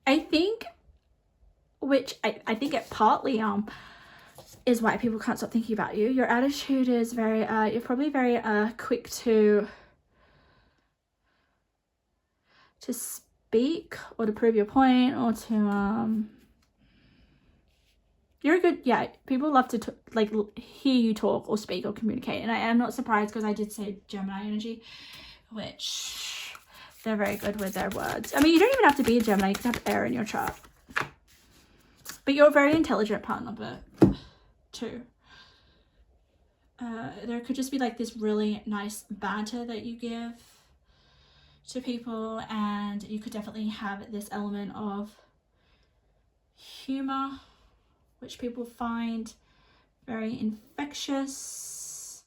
A: I think, which I think it partly is why people can't stop thinking about you. Your attitude is very you're probably very quick to speak or to prove your point, or to you're a good, yeah, people love to like hear you talk or speak or communicate. And I am not surprised, because I did say Gemini energy, which they're very good with their words. I mean, you don't even have to be a Gemini, you can have air in your chart. But you're a very intelligent part number 2. There could just be like this really nice banter that you give to people, and you could definitely have this element of humor, which people find very infectious.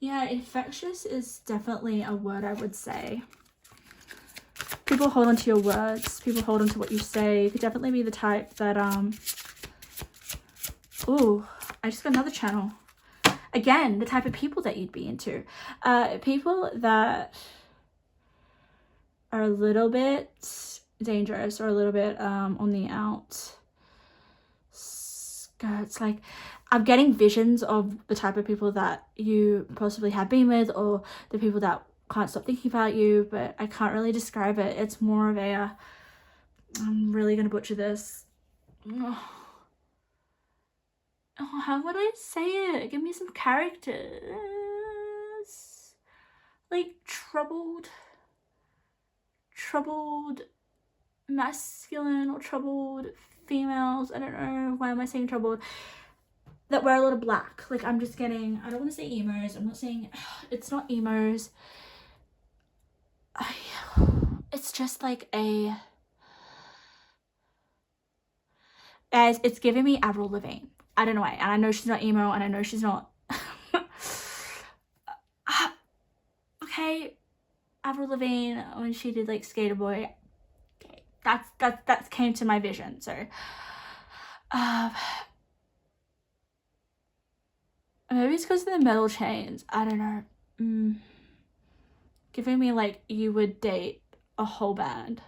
A: Yeah, infectious is definitely a word I would say. People hold on to your words. People hold on to what you say. You could definitely be the type that, ooh, I just got another channel. Again, the type of people that you'd be into. People that are a little bit dangerous or a little bit on the outskirts. Like, I'm getting visions of the type of people that you possibly have been with, or the people that can't stop thinking about you, but I can't really describe it. It's more of a I'm really gonna butcher this. Oh, how would I say it? Give me some characters. Like troubled masculine or troubled females. I don't know, why am I saying troubled? That wear a lot of black. Like, I'm just getting, I don't want to say emos. I'm not saying, it's not emos. It's just like a, as it's giving me Avril Lavigne. I don't know why. And I know she's not emo, and I know she's not okay, Avril Lavigne, when she did like Skater Boy, okay, that's came to my vision. So maybe it's because of the metal chains, I don't know. Giving me like you would date a whole band,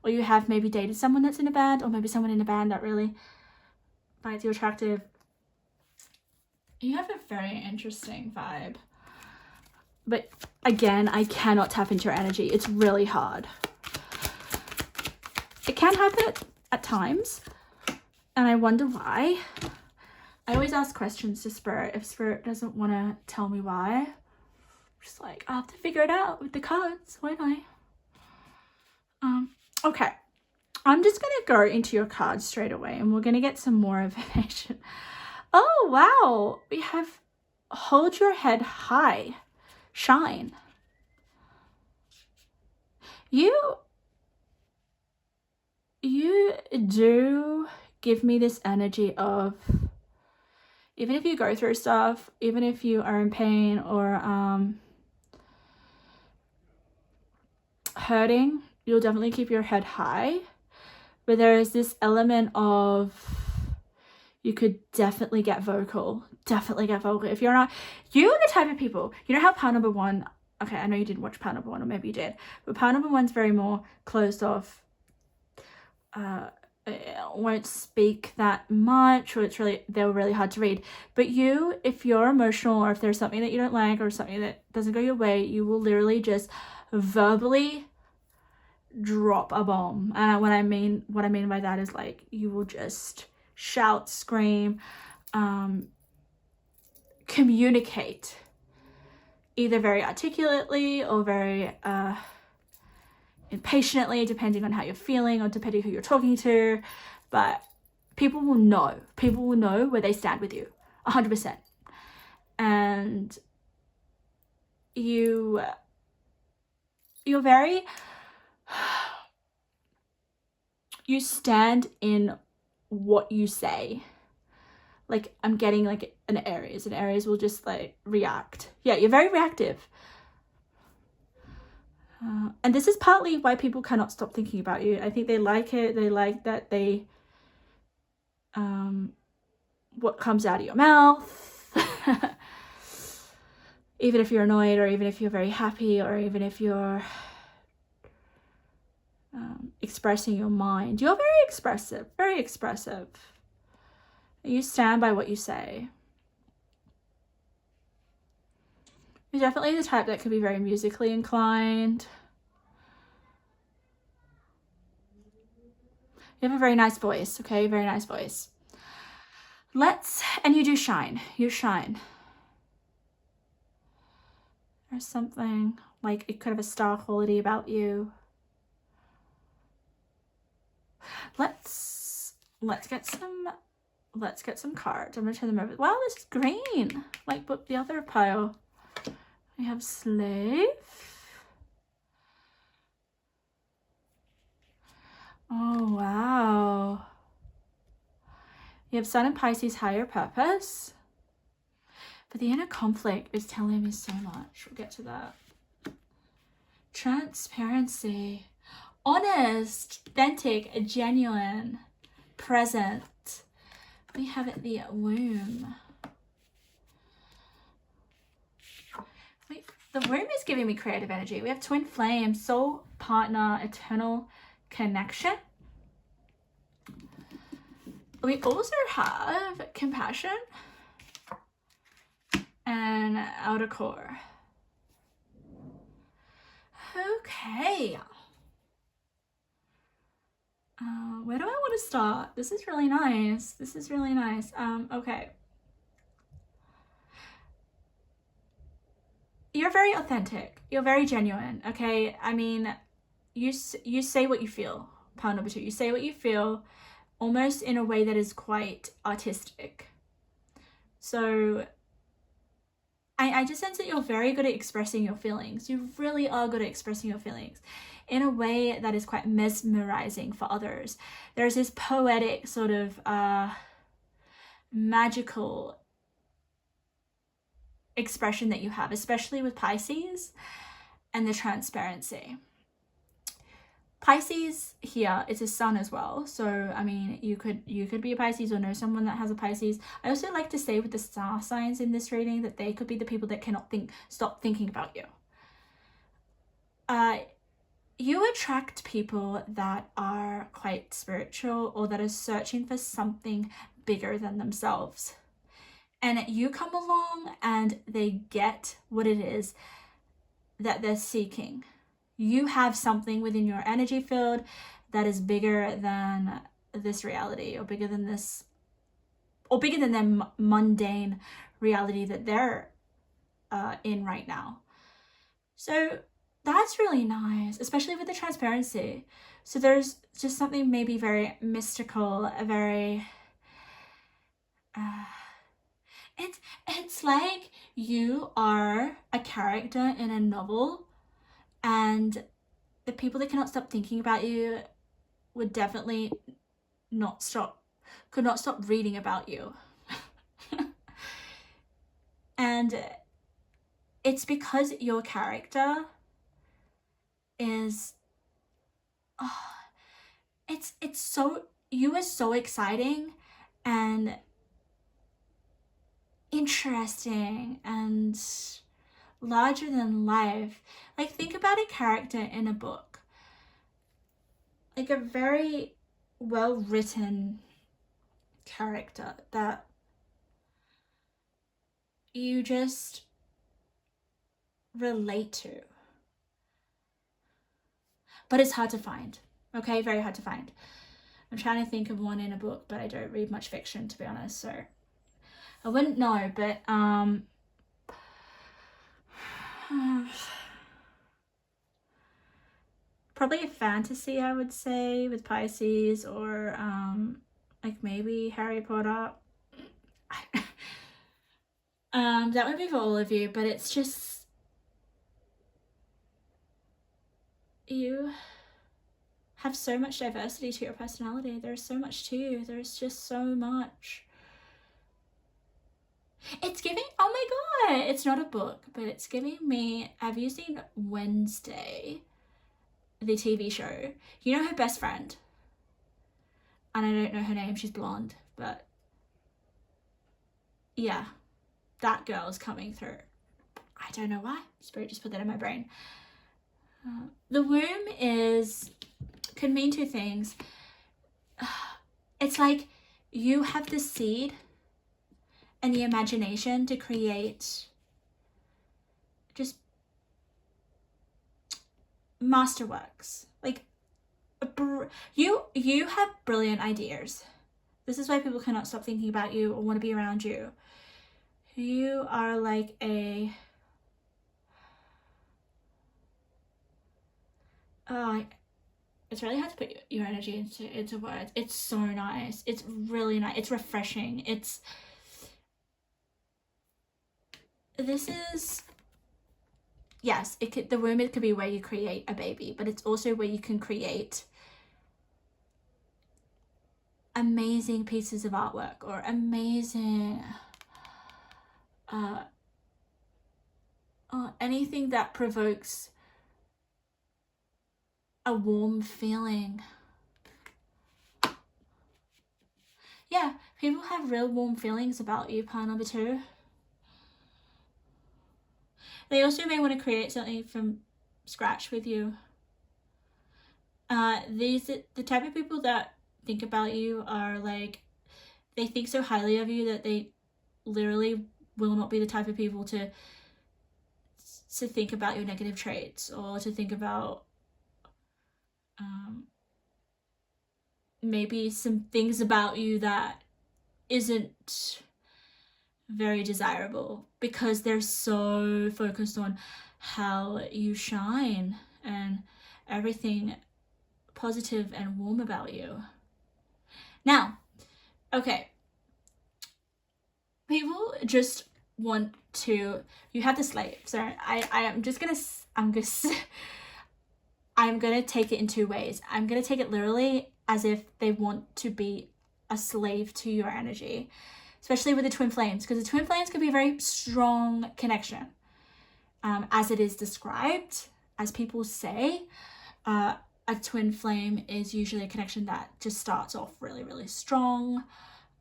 A: or you have maybe dated someone that's in a band, or maybe someone in a band that really finds you attractive. You have a very interesting vibe. But again, I cannot tap into your energy. It's really hard. It can happen at times, and I wonder why. I always ask questions to Spirit. If Spirit doesn't want to tell me why, I'm just like, I'll have to figure it out with the cards, won't I? Okay. I'm just going to go into your cards straight away, and we're going to get some more information. Oh, wow. We have hold your head high. Shine. You do give me this energy of, even if you go through stuff, even if you are in pain or hurting, you'll definitely keep your head high. But there is this element of, you could definitely get vocal. If you're not, you're the type of people, you know how pile number 1, okay, I know you didn't watch pile number 1, or maybe you did, but pile number 1's very more closed off, won't speak that much, or they're really hard to read. But you, if you're emotional, or if there's something that you don't like, or something that doesn't go your way, you will literally just verbally drop a bomb. And what I mean by that is, like, you will just shout, scream, communicate, either very articulately or very impatiently, depending on how you're feeling or depending who you're talking to. But people will know where they stand with you 100%. And you're very, you stand in what you say. Like, I'm getting like an Aries, and Aries will just like react. Yeah, you're very reactive. And this is partly why people cannot stop thinking about you. I think they like it. They like that what comes out of your mouth. Even if you're annoyed, or even if you're very happy, or even if you're expressing your mind. You're very expressive, very expressive. You stand by what you say. You're definitely the type that could be very musically inclined. You have a very nice voice, okay? Very nice voice. And you do shine. You shine. There's something like it could have a star quality about you. Let's get some cards. I'm gonna turn them over. Wow, this is green. Like, but the other pile. We have slave. Oh, wow. You have Sun and Pisces, higher purpose. But the inner conflict is telling me so much. We'll get to that. Transparency. Honest, authentic, genuine, present. We have it, the womb. Wait, the womb is giving me creative energy. We have twin flame, soul partner, eternal connection. We also have compassion and outer core. Okay. Where do I want to start? This is really nice. This is really nice. Okay. You're very authentic. You're very genuine, okay? I mean, you say what you feel. Pile number 2. You say what you feel, almost in a way that is quite artistic. So I just sense that you're very good at expressing your feelings. You really are good at expressing your feelings in a way that is quite mesmerizing for others. There's this poetic sort of magical expression that you have, especially with Pisces and the transparency. Pisces here is a sun as well, so I mean, you could be a Pisces or know someone that has a Pisces. I also like to say with the star signs in this reading that they could be the people that cannot stop thinking about you. You attract people that are quite spiritual, or that are searching for something bigger than themselves, and you come along and they get what it is that they're seeking. You have something within your energy field that is bigger than this reality, or bigger than this, or bigger than their mundane reality that they're in right now. So that's really nice, especially with the transparency. So there's just something maybe very mystical, a very it's like you are a character in a novel, and the people that cannot stop thinking about you would definitely could not stop reading about you. And it's because your character is it's so, you are so exciting and interesting and larger than life. Like, think about a character in a book, like a very well-written character that you just relate to. But it's hard to find. Okay, very hard to find. I'm trying to think of one in a book, but I don't read much fiction, to be honest, so I wouldn't know. But probably a fantasy, I would say, with Pisces, or like maybe Harry Potter. That would be for all of you, but it's just, you have so much diversity to your personality. There's so much to you. There's just so much. It's giving, oh my god, it's not a book, but it's giving me, have you seen Wednesday, the TV show? You know her best friend, and I don't know her name, she's blonde, but yeah, that girl's coming through. I don't know why, Spirit just put that in my brain. The womb could mean two things. It's like you have the seed and the imagination to create just masterworks. Like you have brilliant ideas. This is why people cannot stop thinking about you or want to be around you. You are like a it's really hard to put your energy into words. It's so nice. It's really nice. It's refreshing. Yes, the womb, it could be where you create a baby, but it's also where you can create amazing pieces of artwork or amazing anything that provokes a warm feeling. Yeah, people have real warm feelings about you, pile number 2. They also may want to create something from scratch with you. The type of people that think about you are like, they think so highly of you that they literally will not be the type of people to think about your negative traits or to think about maybe some things about you that isn't very desirable, because they're so focused on how you shine and everything positive and warm about you. Now, okay, people just want to, you have the slave. So I'm gonna take it in two ways. I'm gonna take it literally as if they want to be a slave to your energy, especially with the twin flames, because the twin flames can be a very strong connection. As it is described, as people say, a twin flame is usually a connection that just starts off really, really strong.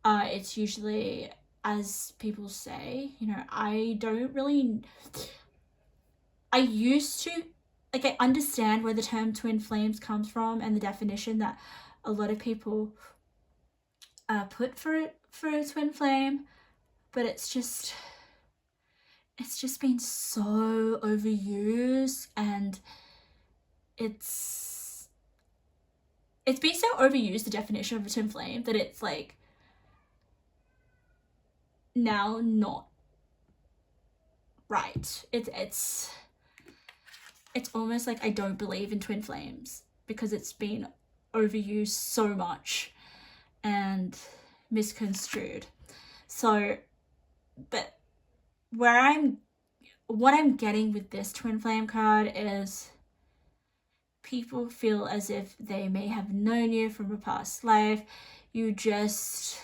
A: It's usually, as people say, I used to, like, I understand where the term twin flames comes from and the definition that a lot of people put for a twin flame, but it's just been so overused, and it's been so overused, the definition of a twin flame, that it's like now not right. It's almost like I don't believe in twin flames because it's been overused so much and misconstrued. So, but what I'm getting with this twin flame card is people feel as if they may have known you from a past life. You just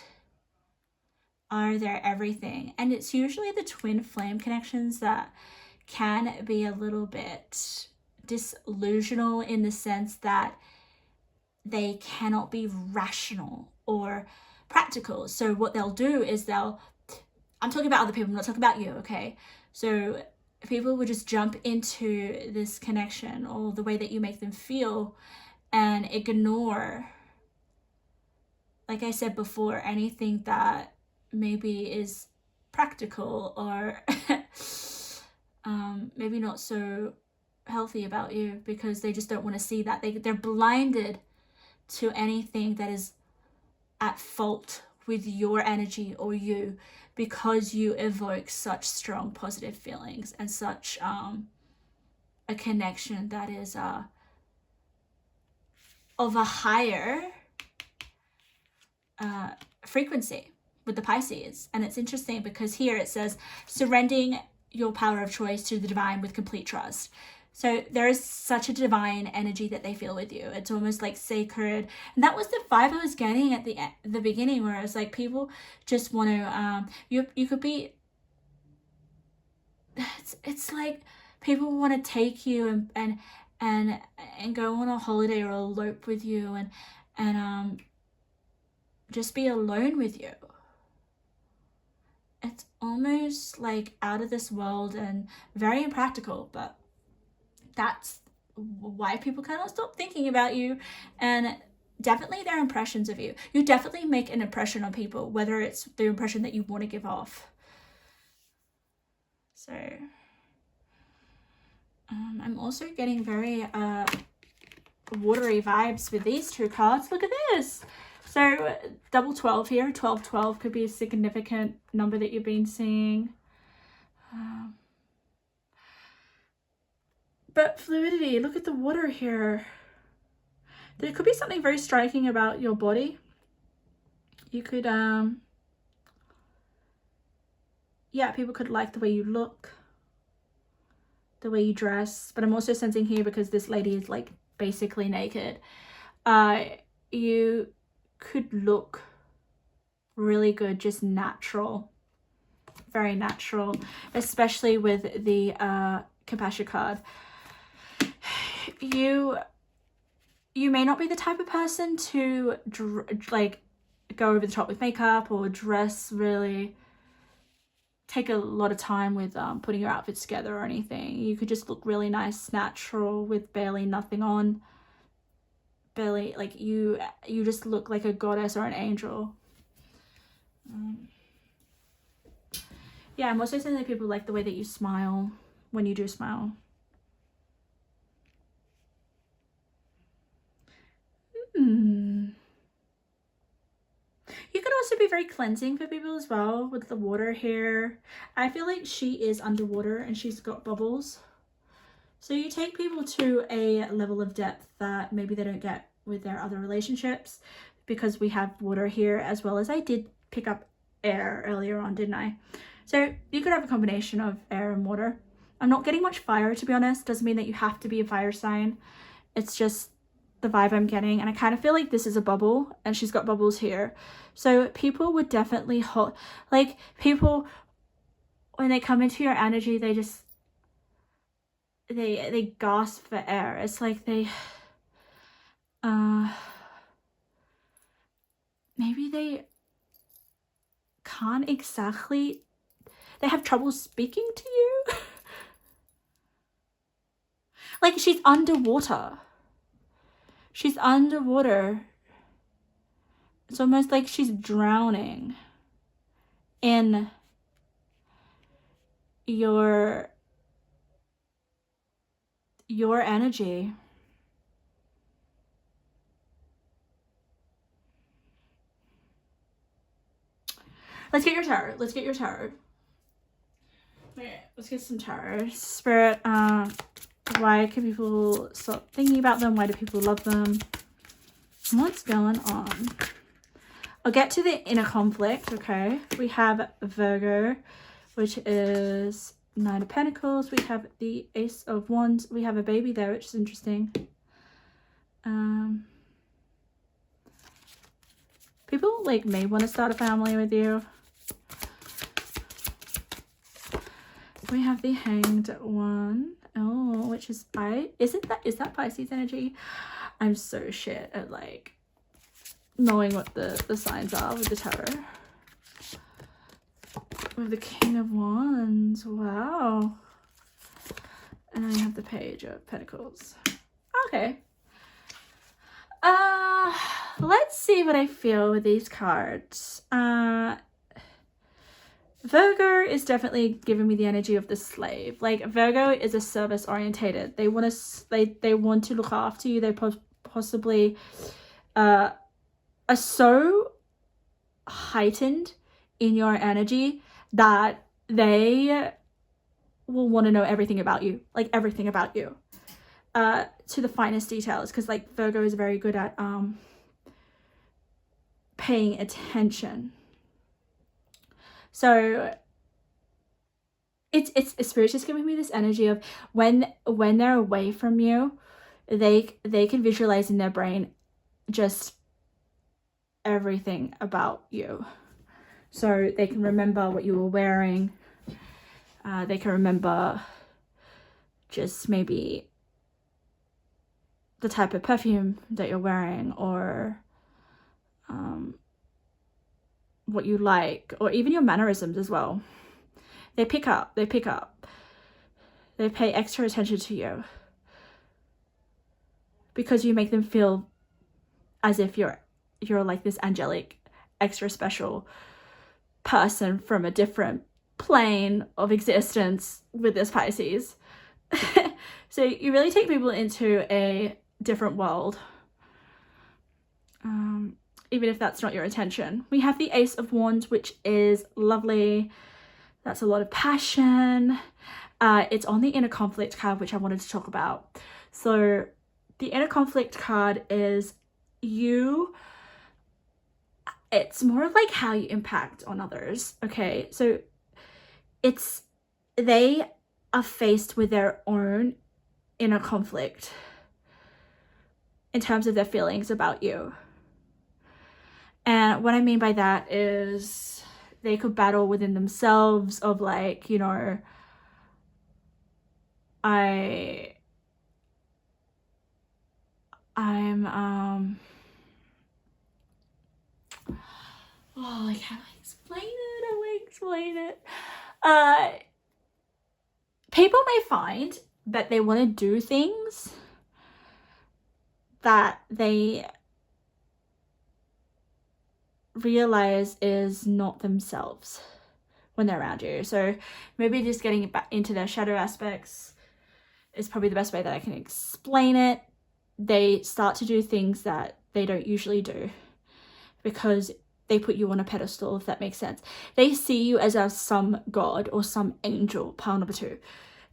A: are their everything. And it's usually the twin flame connections that can be a little bit disillusional, in the sense that they cannot be rational or practical. So what they'll do is I'm talking about other people, I'm not talking about you, okay? So people will just jump into this connection or the way that you make them feel and ignore like I said before, anything that maybe is practical or maybe not so healthy about you, because they just don't want to see that. They're blinded to anything that is at fault with your energy or you, because you evoke such strong positive feelings and such a connection that is of a higher frequency with the Pisces. And it's interesting because here it says surrendering your power of choice to the divine with complete trust. So there is such a divine energy that they feel with you. It's almost like sacred. And that was the vibe I was getting at the beginning, where it's like people just want to, you could be, it's like people want to take you and go on a holiday or elope with you and just be alone with you. It's almost like out of this world and very impractical, but that's why people cannot stop thinking about you. And definitely their impressions of you. You definitely make an impression on people, whether it's the impression that you want to give off. So I'm also getting very watery vibes with these two cards. Look at this. So double 12 here. 12 could be a significant number that you've been seeing. But fluidity, look at the water here. There could be something very striking about your body. You could, yeah, people could like the way you look, the way you dress. But I'm also sensing here, because this lady is like basically naked, you could look really good, just natural, very natural, especially with the Compassion card. You may not be the type of person to like go over the top with makeup or dress really, take a lot of time with putting your outfits together or anything. You could just look really nice, natural, with barely nothing on. Barely, like you just look like a goddess or an angel. Yeah, I'm also saying that people like the way that you smile when you do smile. You could also be very cleansing for people as well with the water here. I feel like she is underwater and she's got bubbles. So you take people to a level of depth that maybe they don't get with their other relationships, because we have water here, as well as I did pick up air earlier on, didn't I? So you could have a combination of air and water. I'm not getting much fire, to be honest. Doesn't mean that you have to be a fire sign. It's just the vibe I'm getting. And I kind of feel like this is a bubble and she's got bubbles here. So people would definitely like people, when they come into your energy, they just, they gasp for air. It's like they maybe they can't exactly, they have trouble speaking to you. Like she's underwater. She's underwater. It's almost like she's drowning in your energy. Let's get your tarot. Let's get your tarot. Okay, let's get some tarot. Spirit, why can people stop thinking about them? Why do people love them? What's going on? I'll get to the inner conflict, okay? We have Virgo, which is 9 of Pentacles. We have the Ace of Wands. We have a baby there, which is interesting. People like may want to start a family with you. We have the Hanged One. Oh, which is is that Pisces energy? I'm so shit at like knowing what the signs are with the tarot. With the King of Wands. Wow. And I have the Page of Pentacles. Okay. Let's see what I feel with these cards. Virgo is definitely giving me the energy of the slave. Like, Virgo is a service orientated. They want to they want to look after you. They possibly are so heightened in your energy that they will want to know everything about you, like everything about you, to the finest details, because like Virgo is very good at paying attention. So it's Spirit just giving me this energy of when they're away from you, they can visualize in their brain just everything about you. So they can remember what you were wearing. They can remember just maybe the type of perfume that you're wearing, or what you like, or even your mannerisms as well. They pick up. They pay extra attention to you because you make them feel as if you're like this angelic, extra special person from a different plane of existence with this Pisces. So you really take people into a different world, even if that's not your intention. We have the Ace of Wands, which is lovely. That's a lot of passion. It's on the inner conflict card, which I wanted to talk about. So the inner conflict card is it's more of like how you impact on others. Okay, so they are faced with their own inner conflict in terms of their feelings about you. And what I mean by that is they could battle within themselves of like, you know, like, how do I explain it? How do I explain it? People may find that they want to do things that they realize is not themselves when they're around you. So maybe just getting back into their shadow aspects is probably the best way that I can explain it. They start to do things that they don't usually do because they put you on a pedestal, if that makes sense. They see you as some god or some angel, pile number 2.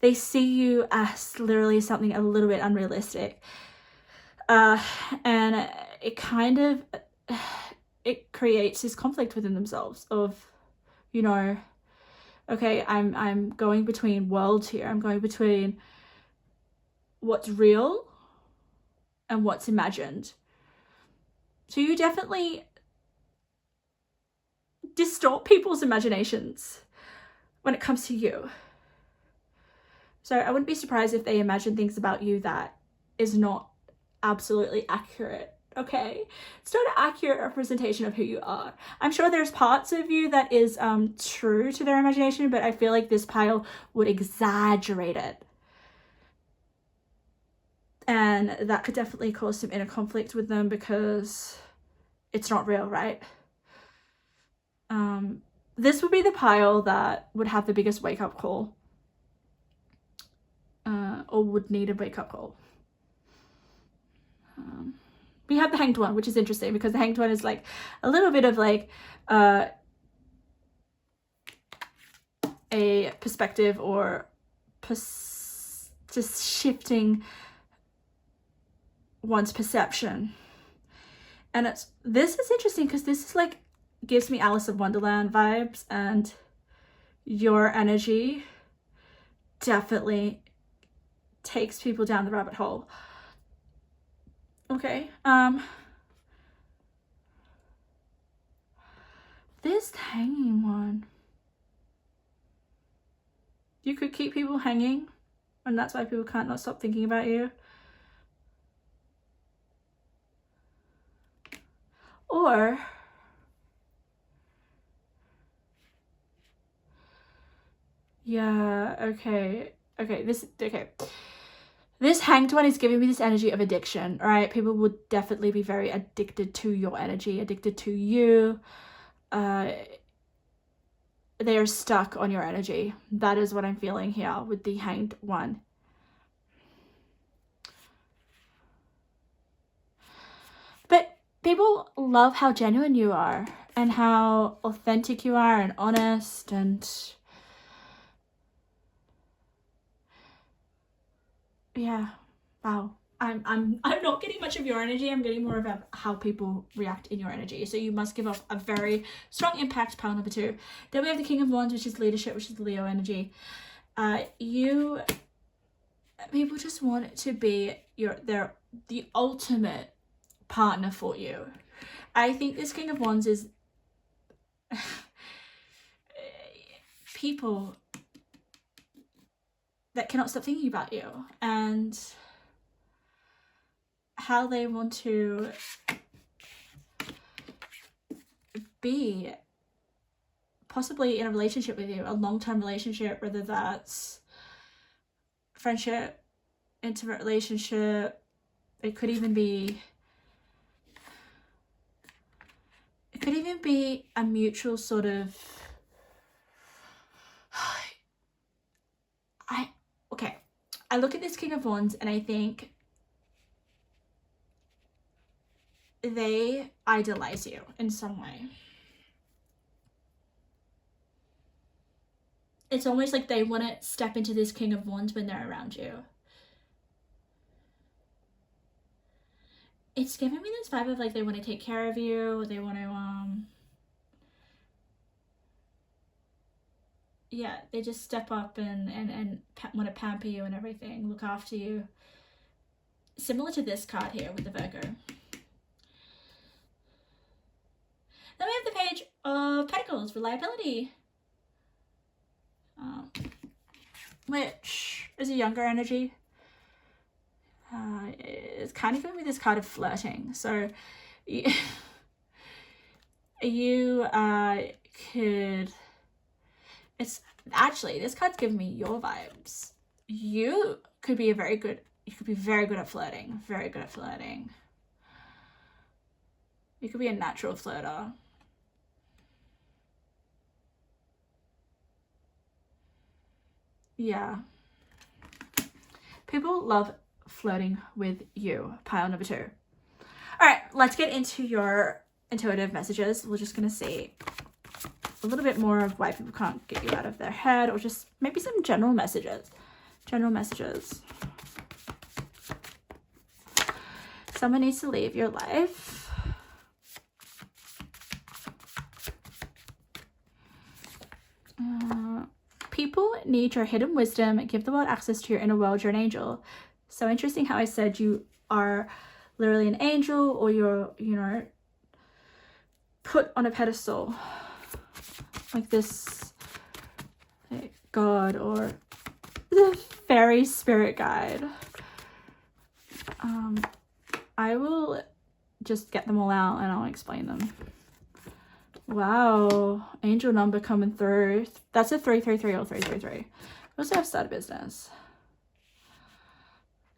A: They see you as literally something a little bit unrealistic. And it kind of, it creates this conflict within themselves of, you know, okay, I'm going between worlds here. I'm going between what's real and what's imagined. So you definitely distort people's imaginations when it comes to you. So I wouldn't be surprised if they imagine things about you that is not absolutely accurate. Okay, it's not an accurate representation of who you are. I'm sure there's parts of you that is true to their imagination, but I feel like this pile would exaggerate it. And that could definitely cause some inner conflict with them because it's not real, right? This would be the pile that would have the biggest wake-up call, or would need a wake-up call. We have the Hanged One, which is interesting because the Hanged One is like a little bit of like a perspective or just shifting one's perception. And this is interesting because this is like gives me Alice in Wonderland vibes, and your energy definitely takes people down the rabbit hole. Okay, this hanging one, you could keep people hanging, and that's why people can't not stop thinking about you. Or yeah, okay, This Hanged One is giving me this energy of addiction, all right? People would definitely be very addicted to your energy, addicted to you. They are stuck on your energy. That is what I'm feeling here with the Hanged One. But people love how genuine you are and how authentic you are and honest, and yeah, wow. I'm not getting much of your energy. I'm getting more of how people react in your energy. So you must give off a very strong impact, pile number 2. Then we have the King of Wands, which is leadership, which is the Leo energy. People just want to be the ultimate partner for you. I think this King of Wands is people that cannot stop thinking about you and how they want to be possibly in a relationship with you, a long-term relationship, whether that's friendship, intimate relationship. It could even be a mutual sort of I look at this King of Wands and I think they idolize you in some way. It's almost like they want to step into this King of Wands when they're around you. It's giving me this vibe of like they want to take care of you, they want to yeah, they just step up and want to pamper you and everything, look after you. Similar to this card here with the Virgo. Then we have the Page of Pentacles, reliability, which is a younger energy. It's kind of giving me this card of flirting. So you could, it's actually, this card's giving me your vibes. You could be very good at flirting, very good at flirting. You could be a natural flirter. Yeah. People love flirting with you, pile number 2. All right, let's get into your intuitive messages. We're just going to see a little bit more of why people can't get you out of their head, or just maybe some general messages. Someone needs to leave your life. People need your hidden wisdom. Give the world access to your inner world. You're an angel. So interesting how I said you are literally an angel, or you're, you know, put on a pedestal like this god or the fairy spirit guide. I will just get them all out and I'll explain them. Wow, angel number coming through. That's a 333 or 333. We also have start a business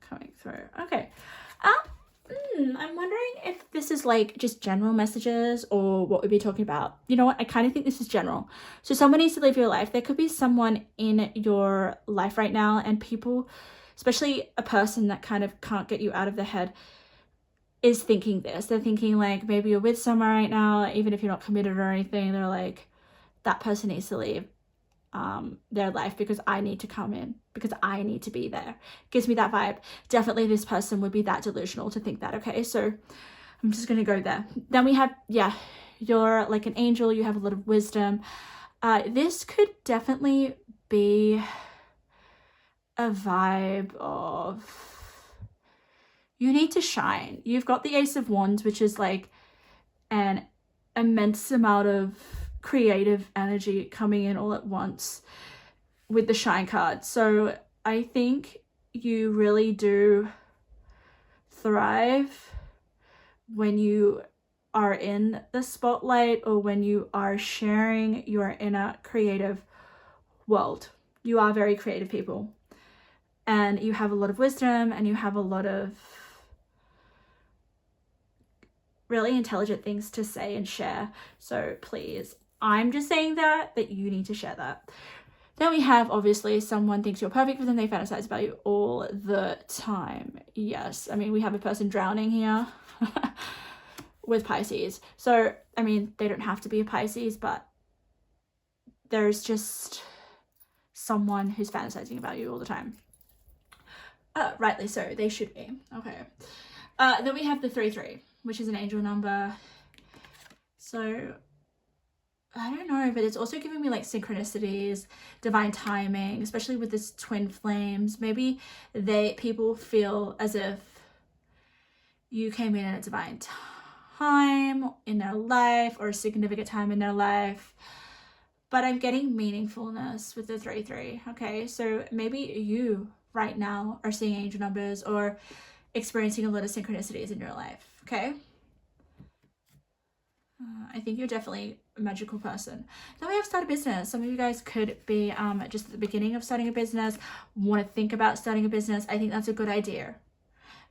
A: coming through. Okay. I'm wondering if this is like just general messages or what we'd be talking about. You know what? I kind of think this is general. So someone needs to live your life. There could be someone in your life right now, and people, especially a person that kind of can't get you out of their head, is thinking this. They're thinking like maybe you're with someone right now, even if you're not committed or anything. They're like, that person needs to leave their life because I need to come in, because I need to be there. Gives me that vibe. Definitely this person would be that delusional to think that. Okay, so I'm just gonna go there. Then we have, yeah, you're like an angel, you have a lot of wisdom. This could definitely be a vibe of you need to shine. You've got the Ace of Wands, which is like an immense amount of creative energy coming in all at once with the shine card. So I think you really do thrive when you are in the spotlight, or when you are sharing your inner creative world. You are very creative people. and you have a lot of wisdom and you have a lot of really intelligent things to say and share. So please, I'm just saying that you need to share that. Then we have, obviously, someone thinks you're perfect for them. They fantasize about you all the time. Yes, I mean, we have a person drowning here with Pisces. So, I mean, they don't have to be a Pisces, but there's just someone who's fantasizing about you all the time. Rightly so, they should be. Okay. Then we have the 3-3, which is an angel number. So I don't know, but it's also giving me like synchronicities, divine timing, especially with this twin flames. Maybe people feel as if you came in at a divine time in their life, or a significant time in their life. But I'm getting meaningfulness with the 3-3. Okay, so maybe you right now are seeing angel numbers or experiencing a lot of synchronicities in your life. Okay. I think you're definitely a magical person. Then we have start a business. Some of you guys could be just at the beginning of starting a business, want to think about starting a business. I think that's a good idea.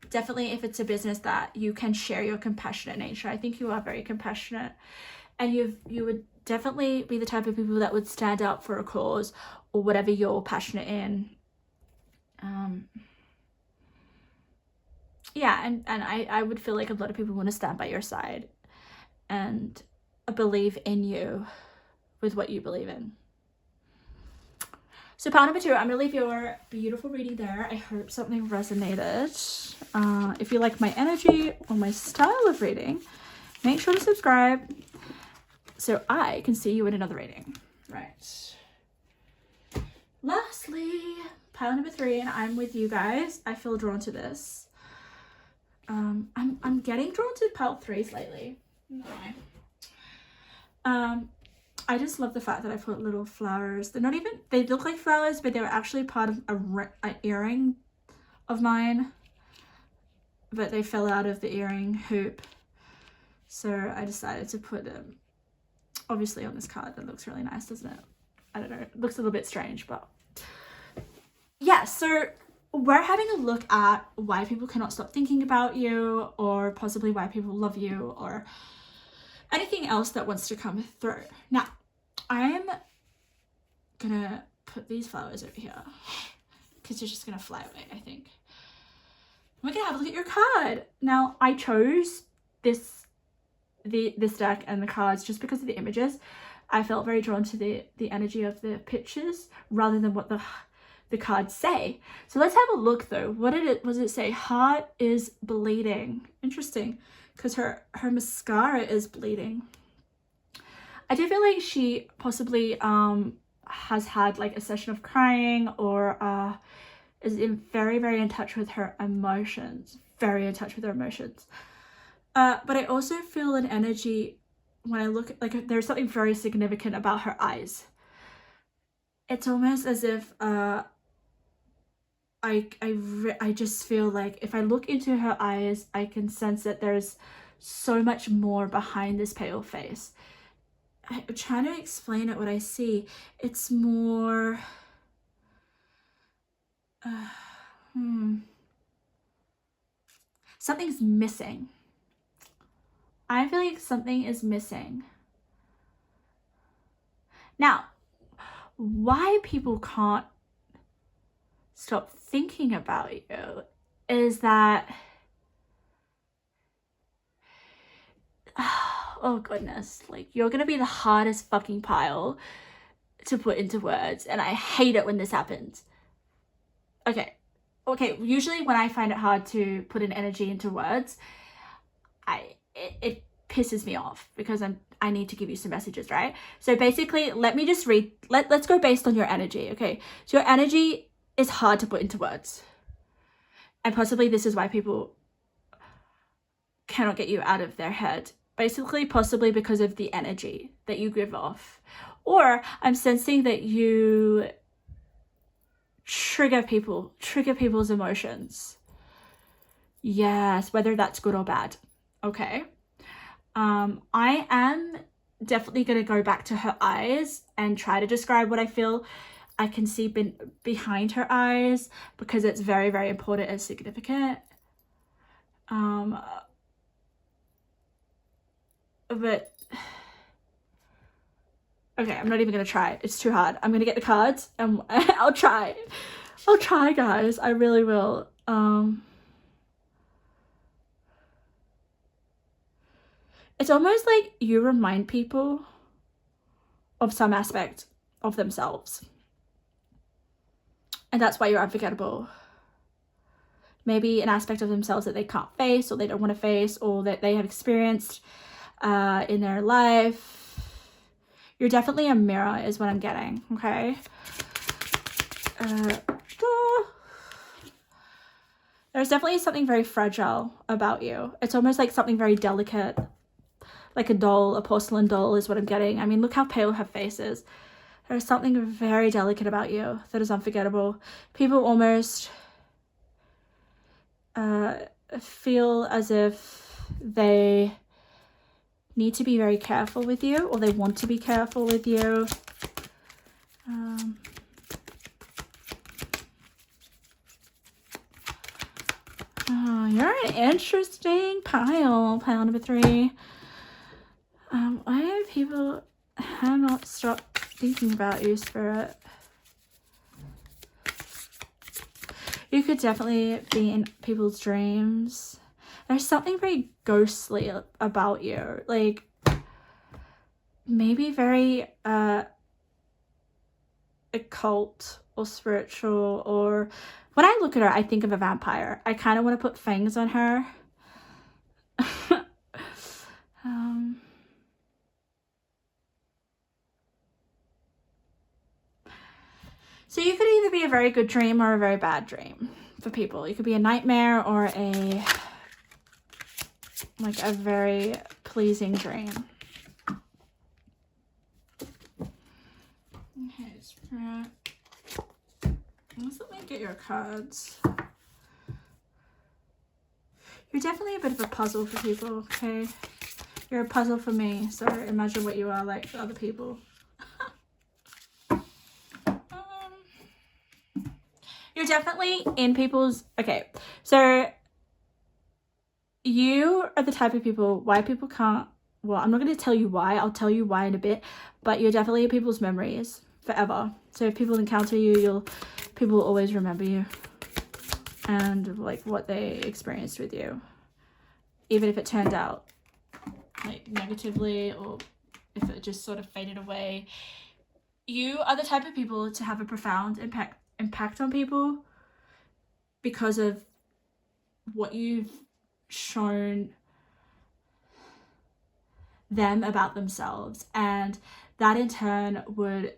A: Definitely if it's a business that you can share your compassionate nature. I think you are very compassionate, and you would definitely be the type of people that would stand up for a cause or whatever you're passionate in. Yeah, and I would feel like a lot of people want to stand by your side and believe in you with what you believe in. So pile number 2, I'm going to leave your beautiful reading there. I hope something resonated. If you like my energy or my style of reading, make sure to subscribe so I can see you in another reading. Right. Lastly, pile number 3, and I'm with you guys. I feel drawn to this. I'm getting drawn to pile 3s lately. Okay. I just love the fact that I put little flowers. They look like flowers, but they were actually part of an earring of mine, but they fell out of the earring hoop. So I decided to put them, obviously, on this card. That looks really nice, doesn't it? I don't know. It looks a little bit strange, but yeah, so we're having a look at why people cannot stop thinking about you, or possibly why people love you, or anything else that wants to come through. Now, I'm gonna put these flowers over here because you're just gonna fly away, I think. We're gonna have a look at your card. Now, I chose this deck and the cards just because of the images. I felt very drawn to the energy of the pictures rather than what the cards say. So let's have a look though. What does it say? Heart is bleeding. Interesting, because her mascara is bleeding. I do feel like she possibly has had like a session of crying, or is very, very in touch with her emotions. Very in touch with her emotions. But I also feel an energy when I look, like there's something very significant about her eyes. It's almost as if I just feel like if I look into her eyes, I can sense that there's so much more behind this pale face. I'm trying to explain it, what I see. It's more something's missing. I feel like something is missing. Now, why people can't stop thinking about you is that, oh goodness, like you're gonna be the hardest fucking pile to put into words, and I hate it when this happens. Okay, usually when I find it hard to put an energy into words, it pisses me off because I need to give you some messages, right? So basically, let me just read, let's go based on your energy, okay? So your energy is hard to put into words. And possibly this is why people cannot get you out of their head. Basically, possibly because of the energy that you give off. Or I'm sensing that you trigger people's emotions. Yes, whether that's good or bad. Okay. I am definitely going to go back to her eyes and try to describe what I feel. I can see behind her eyes because it's very, very important and significant. But okay, I'm not even gonna try. It's too hard. I'm gonna get the cards and I'll try, guys. I really will. It's almost like you remind people of some aspect of themselves, and that's why you're unforgettable. Maybe an aspect of themselves that they can't face, or they don't want to face, or that they have experienced in their life. You're definitely a mirror is what I'm getting, okay? There's definitely something very fragile about you. It's almost like something very delicate, like a doll, a porcelain doll is what I'm getting. I mean, look how pale her face is. There's something very delicate about you that is unforgettable. People almost feel as if they need to be very careful with you, or they want to be careful with you. You're an interesting pile number 3. Why people have not stopped thinking about you, Spirit? You could definitely be in people's dreams. There's something very ghostly about you, like maybe very occult or spiritual, or when I look at her, I think of a vampire. I kind of want to put fangs on her. So you could either be a very good dream or a very bad dream for people. You could be a nightmare or a very pleasing dream. Okay, Spirit. Let me get your cards. You're definitely a bit of a puzzle for people, okay? You're a puzzle for me, so imagine what you are like for other people. You're definitely in people's... Okay, so you are the type of people why people can't... Well, I'm not going to tell you why. I'll tell you why in a bit. But you're definitely in people's memories forever. So if people encounter you, people will always remember you. And like what they experienced with you. Even if it turned out like negatively, or if it just sort of faded away. You are the type of people to have a profound impact on people because of what you've shown them about themselves, and that in turn would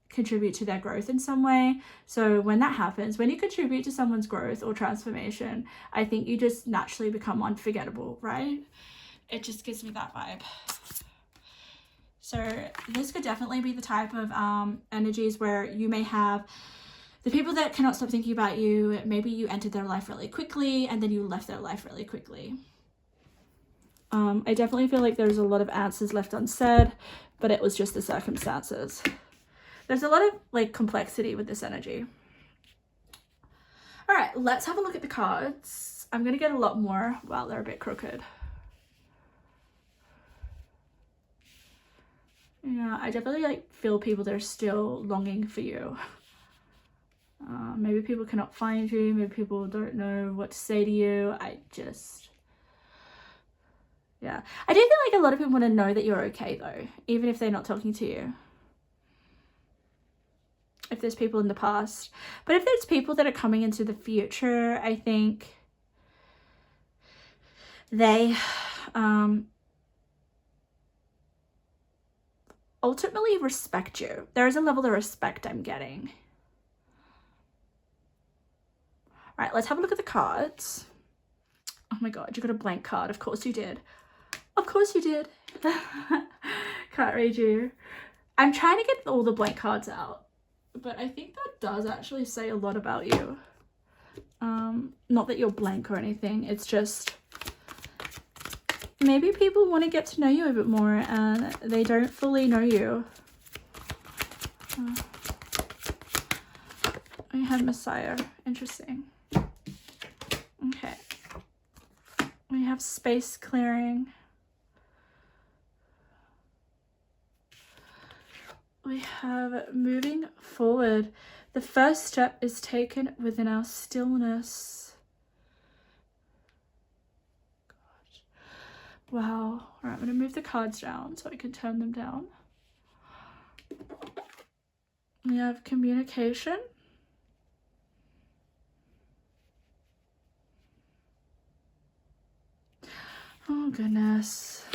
A: contribute to their growth in some way. So when that happens, when you contribute to someone's growth or transformation, I think you just naturally become unforgettable, right? It just gives me that vibe. So this could definitely be the type of energies where you may have the people that cannot stop thinking about you. Maybe you entered their life really quickly and then you left their life really quickly. I definitely feel like there's a lot of answers left unsaid, but it was just the circumstances. There's a lot of like complexity with this energy. All right, let's have a look at the cards. I'm gonna get a lot more. Wow, they're a bit crooked. Yeah, I definitely like feel people that are still longing for you. Maybe people cannot find you. Maybe people don't know what to say to you. Yeah. I do feel like a lot of people want to know that you're okay though, even if they're not talking to you. If there's people in the past. But if there's people that are coming into the future, I think they ultimately respect you. There is a level of respect I'm getting. All right, let's have a look at the cards. Oh my God, you got a blank card. Of course you did. Of course you did. Can't read you. I'm trying to get all the blank cards out, but I think that does actually say a lot about you. Not that you're blank or anything. It's just maybe people want to get to know you a bit more and they don't fully know you. We have Messiah. Interesting. Okay. We have space clearing. We have moving forward. The first step is taken within our stillness. God. Wow. All right, I'm going to move the cards down so I can turn them down. We have communication. Oh, goodness.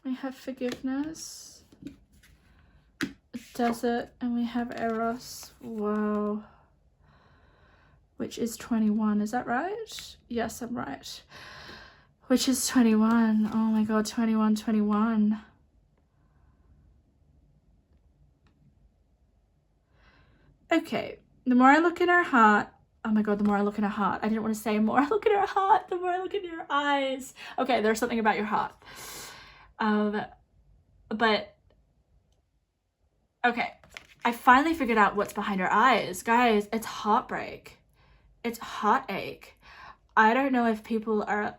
A: We have forgiveness, desert, and we have Eros. Whoa. Which is 21. Is that right? Yes, I'm right. Which is 21. Oh my God, 21, 21. Okay, the more I look in her heart, oh my God, the more I look in her heart. I didn't want to say more I look in her heart, the more I look in your eyes. Okay, there's something about your heart. But okay, I finally figured out what's behind her eyes. Guys, it's heartbreak. It's heartache. I don't know if people are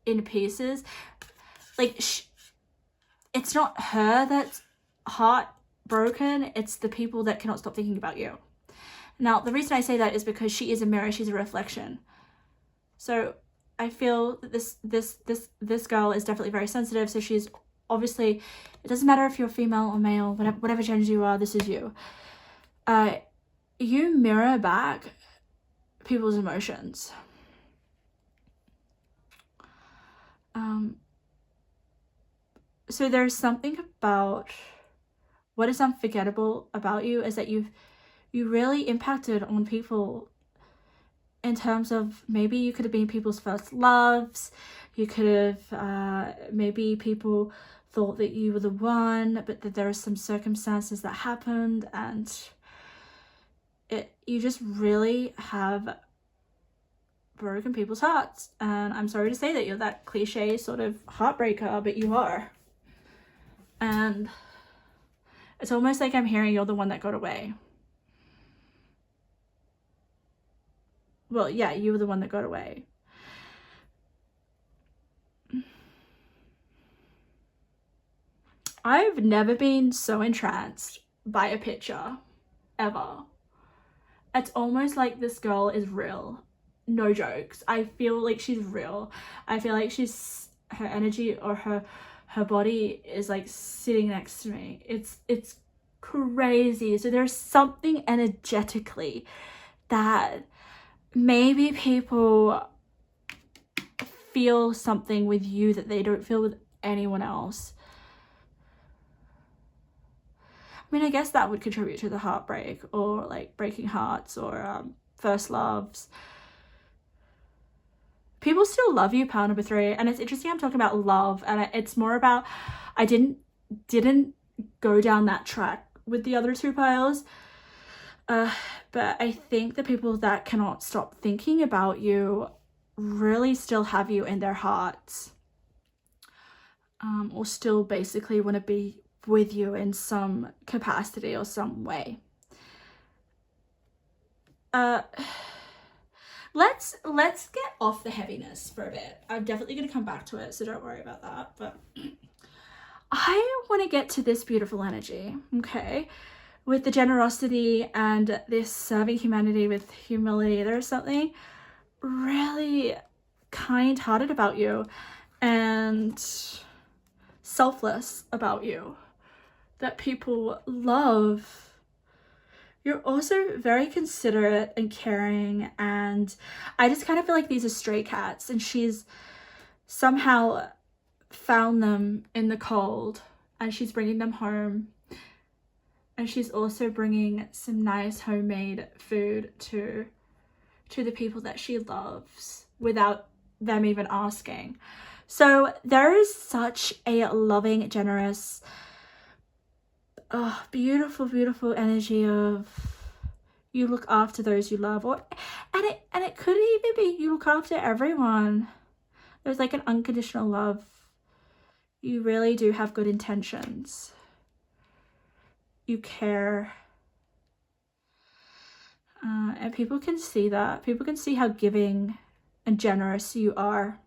A: in pieces. Like, it's not her that's heartbroken. It's the people that cannot stop thinking about you. Now, the reason I say that is because she is a mirror. She's a reflection. So I feel that this girl is definitely very sensitive. So she's obviously, it doesn't matter if you're female or male, whatever gender you are, this is you. You mirror back people's emotions. So there's something about what is unforgettable about you is that you really impacted on people in terms of maybe you could have been people's first loves. You could have, maybe people thought that you were the one, but that there are some circumstances that happened, and you just really have broken people's hearts. And I'm sorry to say that you're that cliche sort of heartbreaker, but you are. And it's almost like I'm hearing you're the one that got away. Well, yeah, you were the one that got away. I've never been so entranced by a picture, ever. It's almost like this girl is real. No jokes. I feel like she's real. I feel like her energy or her body is like sitting next to me. It's crazy. So there's something energetically that maybe people feel something with you that they don't feel with anyone else. I mean, I guess that would contribute to the heartbreak, or like breaking hearts, or first loves. People still love you, pile number 3. And it's interesting I'm talking about love, and it's more about, I didn't go down that track with the other 2 piles. But I think the people that cannot stop thinking about you really still have you in their hearts, or still basically want to be with you in some capacity or some way. Let's get off the heaviness for a bit. I'm definitely going to come back to it, so don't worry about that. But I want to get to this beautiful energy, okay? With the generosity and this serving humanity with humility. There's something really kind-hearted about you and selfless about you that people love. You're also very considerate and caring, and I just kind of feel like these are stray cats, and she's somehow found them in the cold and she's bringing them home, and she's also bringing some nice homemade food to the people that she loves without them even asking. So there is such a loving, generous, beautiful energy of you look after those you love, and it could even be you look after everyone. There's like an unconditional love. You really do have good intentions. you care. And people can see that. People can see how giving and generous you are.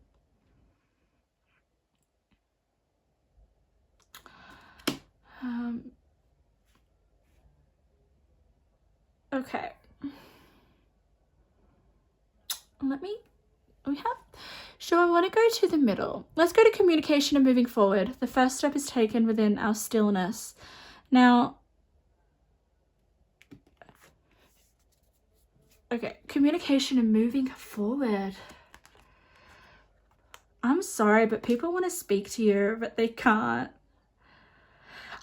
A: Okay. I want to go to the middle. Let's go to communication and moving forward. The first step is taken within our stillness. Now, okay, communication and moving forward. I'm sorry, but people want to speak to you, but they can't.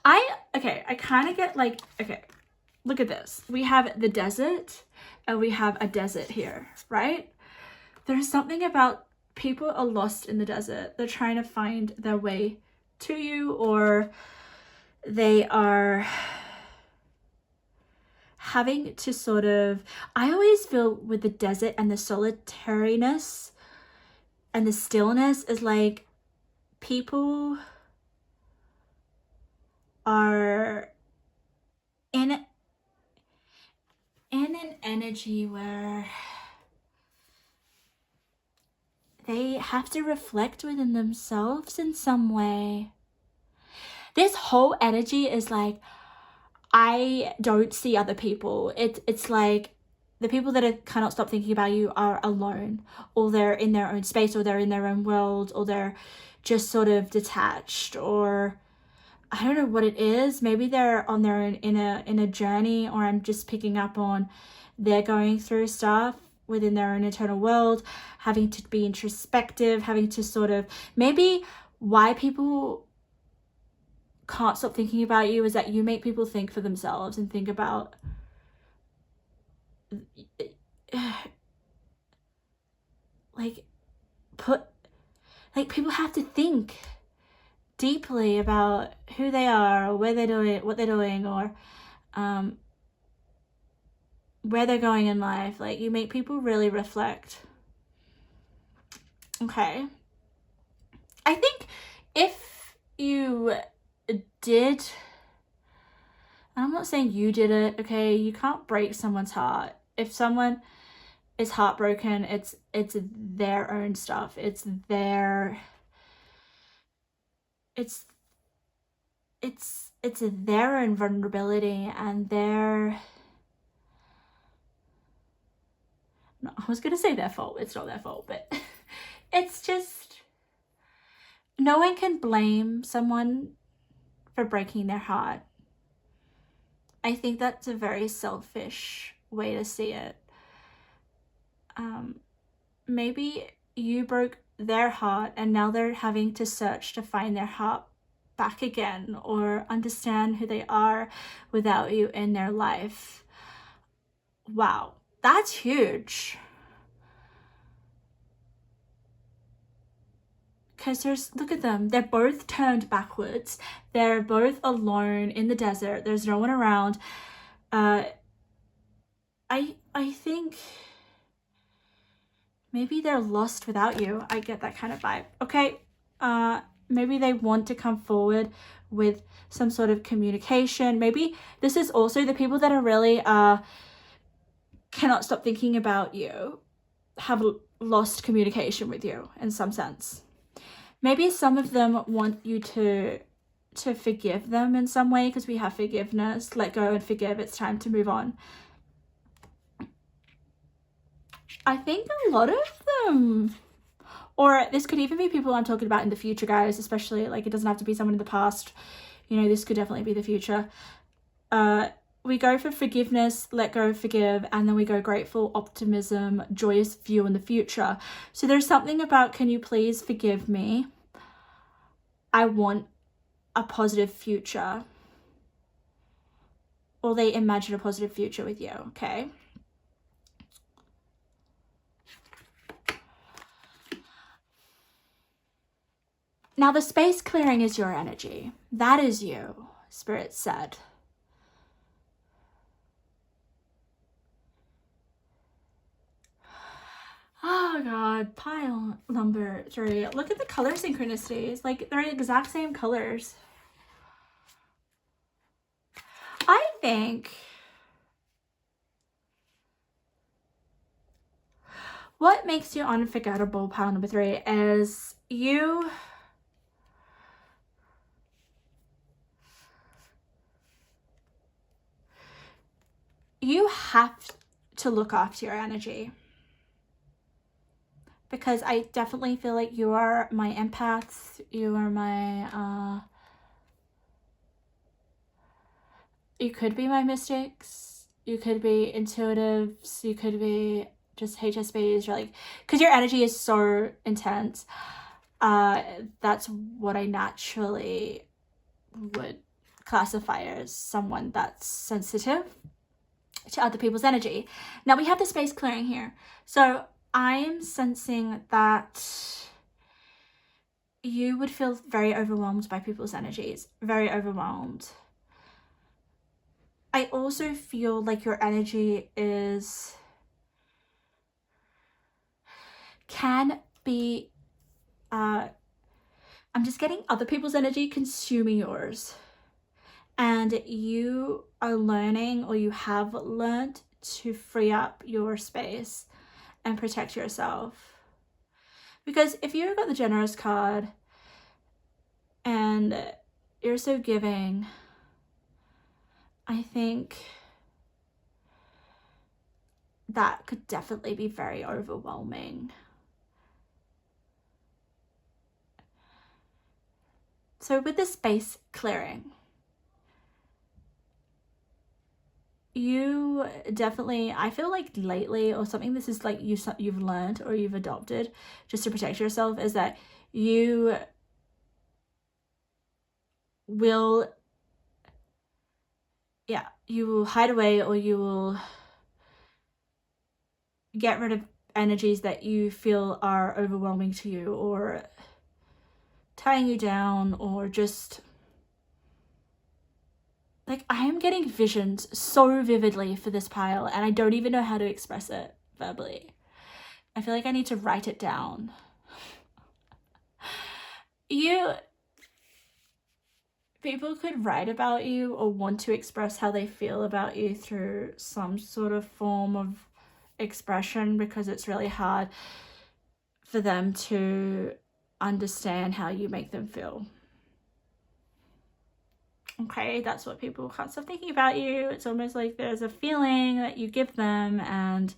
A: I kind of get like, okay, look at this. We have the desert and we have a desert here, right? There's something about people are lost in the desert. They're trying to find their way to you, or they are having to sort of, I always feel with the desert and the solitariness and the stillness is like people are in an energy where they have to reflect within themselves in some way. This whole energy is like, I don't see other people. It's like the people that cannot stop thinking about you are alone, or they're in their own space, or they're in their own world, or they're just sort of detached, or I don't know what it is. Maybe they're on their own in a journey, or I'm just picking up on they're going through stuff within their own internal world, having to be introspective, having to sort of, maybe why people can't stop thinking about you is that you make people think for themselves and think about people have to think deeply about who they are, or where they're doing, what they're doing, or where they're going in life. Like, you make people really reflect. Okay. I think if you did, I'm not saying you did it, okay? You can't break someone's heart. If someone is heartbroken, it's their own stuff. It's their own vulnerability and their, no, I was gonna say their fault. It's not their fault, but it's just, no one can blame someone for breaking their heart. I think that's a very selfish way to see it. Maybe you broke their heart and now they're having to search to find their heart back again, or understand who they are without you in their life. Wow, that's huge. Because look at them, they're both turned backwards. They're both alone in the desert. There's no one around. I think maybe they're lost without you. I get that kind of vibe. Okay, maybe they want to come forward with some sort of communication. Maybe this is also the people that are really cannot stop thinking about you, have lost communication with you in some sense. Maybe some of them want you to forgive them in some way, because we have forgiveness, let go and forgive. It's time to move on. I think a lot of them, or this could even be people I'm talking about in the future, guys, especially, like, it doesn't have to be someone in the past. You know, this could definitely be the future. We go for forgiveness, let go, forgive, and then we go grateful, optimism, joyous view in the future. So there's something about, can you please forgive me? I want a positive future. Or they imagine a positive future with you, okay? Now, the space clearing is your energy. That is you, Spirit said. Oh God, pile number 3. Look at the color synchronicities. Like, they're the exact same colors. I think what makes you unforgettable, pile number 3, is you have to look after your energy. Because I definitely feel like you are my empaths, you are my, you could be my mystics, you could be intuitives, you could be just HSBs, you're like, because your energy is so intense. That's what I naturally would classify as someone that's sensitive to other people's energy. Now we have the space clearing here. So I'm sensing that you would feel very overwhelmed by people's energies, very overwhelmed. I also feel like your energy can be, I'm just getting other people's energy consuming yours. And you are learning, or you have learned, to free up your space and protect yourself. Because if you got the generous card and you're so giving, I think that could definitely be very overwhelming. So with the space clearing, you definitely, I feel like lately, or something this is like you've learned or you've adopted just to protect yourself, is that you will hide away, or you will get rid of energies that you feel are overwhelming to you, or tying you down, or just like, I am getting visions so vividly for this pile, and I don't even know how to express it verbally. I feel like I need to write it down. People could write about you or want to express how they feel about you through some sort of form of expression, because it's really hard for them to understand how you make them feel. Okay, that's what people can't stop thinking about you. It's almost like there's a feeling that you give them, and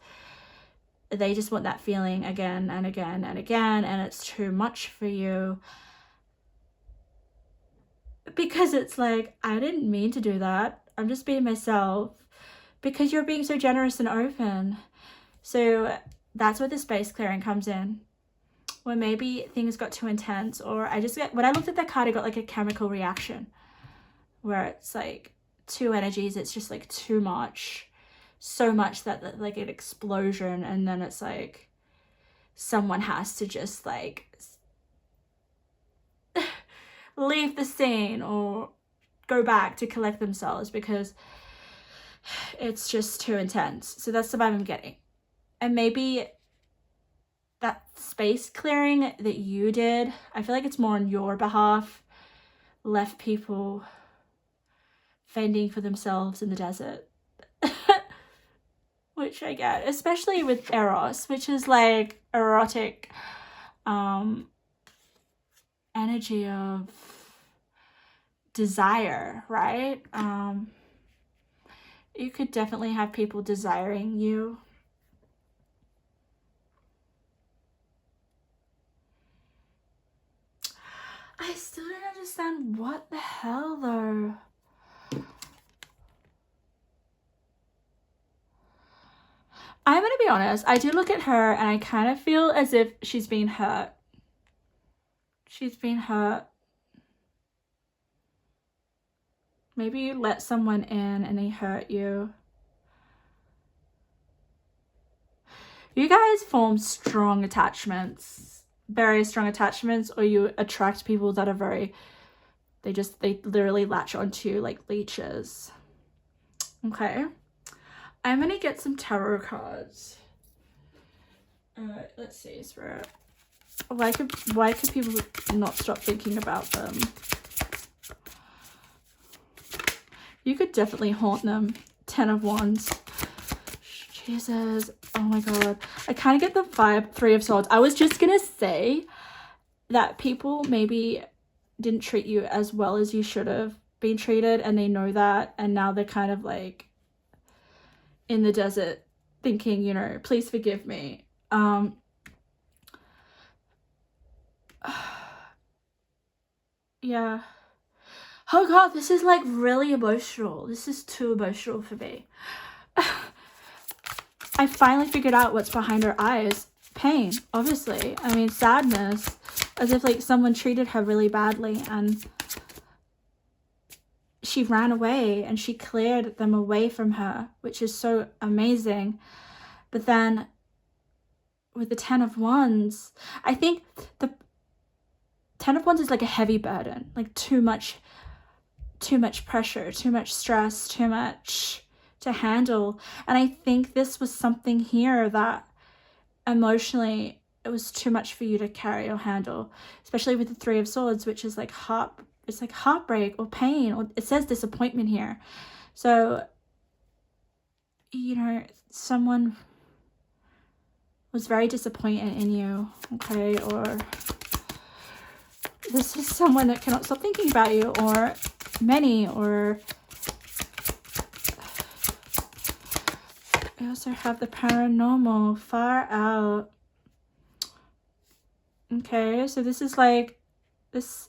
A: they just want that feeling again and again and again, and it's too much for you. Because it's like, I didn't mean to do that. I'm just being myself. Because you're being so generous and open. So that's where the space clearing comes in. When maybe things got too intense, or when I looked at that card, I got like a chemical reaction, where it's like two energies, it's just like too much, so much that like an explosion, and then it's like someone has to just like leave the scene or go back to collect themselves, because it's just too intense. So that's the vibe I'm getting. And maybe that space clearing that you did, I feel like it's more on your behalf, left people fending for themselves in the desert. Which I get, especially with Eros, which is like erotic energy of desire, right? You could definitely have people desiring you. I still don't understand what the hell though. I'm gonna be honest, I do look at her and I kind of feel as if she's been hurt. She's been hurt. Maybe you let someone in and they hurt you. You guys form strong attachments, very strong attachments, or you attract people that are very, they literally latch onto you like leeches. Okay. I'm gonna get some tarot cards. Let's see, Spirit. Why could people not stop thinking about them? You could definitely haunt them. 10 of Wands. Jesus. Oh my god. I kind of get the vibe. 3 of Swords. I was just gonna say that people maybe didn't treat you as well as you should have been treated, and they know that, and now they're kind of like in the desert thinking, you know, please forgive me. Yeah. Oh god, this is like really emotional. This is too emotional for me. I finally figured out what's behind her eyes. Pain, obviously. I mean, sadness. As if like someone treated her really badly and she ran away and she cleared them away from her, which is so amazing. But then with the 10 of Wands, I think the 10 of Wands is like a heavy burden, like too much pressure, too much stress, too much to handle. And I think this was something here that emotionally it was too much for you to carry or handle, especially with the 3 of Swords, which is like it's like heartbreak or pain, or it says disappointment here. So, you know, someone was very disappointed in you, okay? Or this is someone that cannot stop thinking about you, or many, or I also have the paranormal, far out. Okay, so this is like this.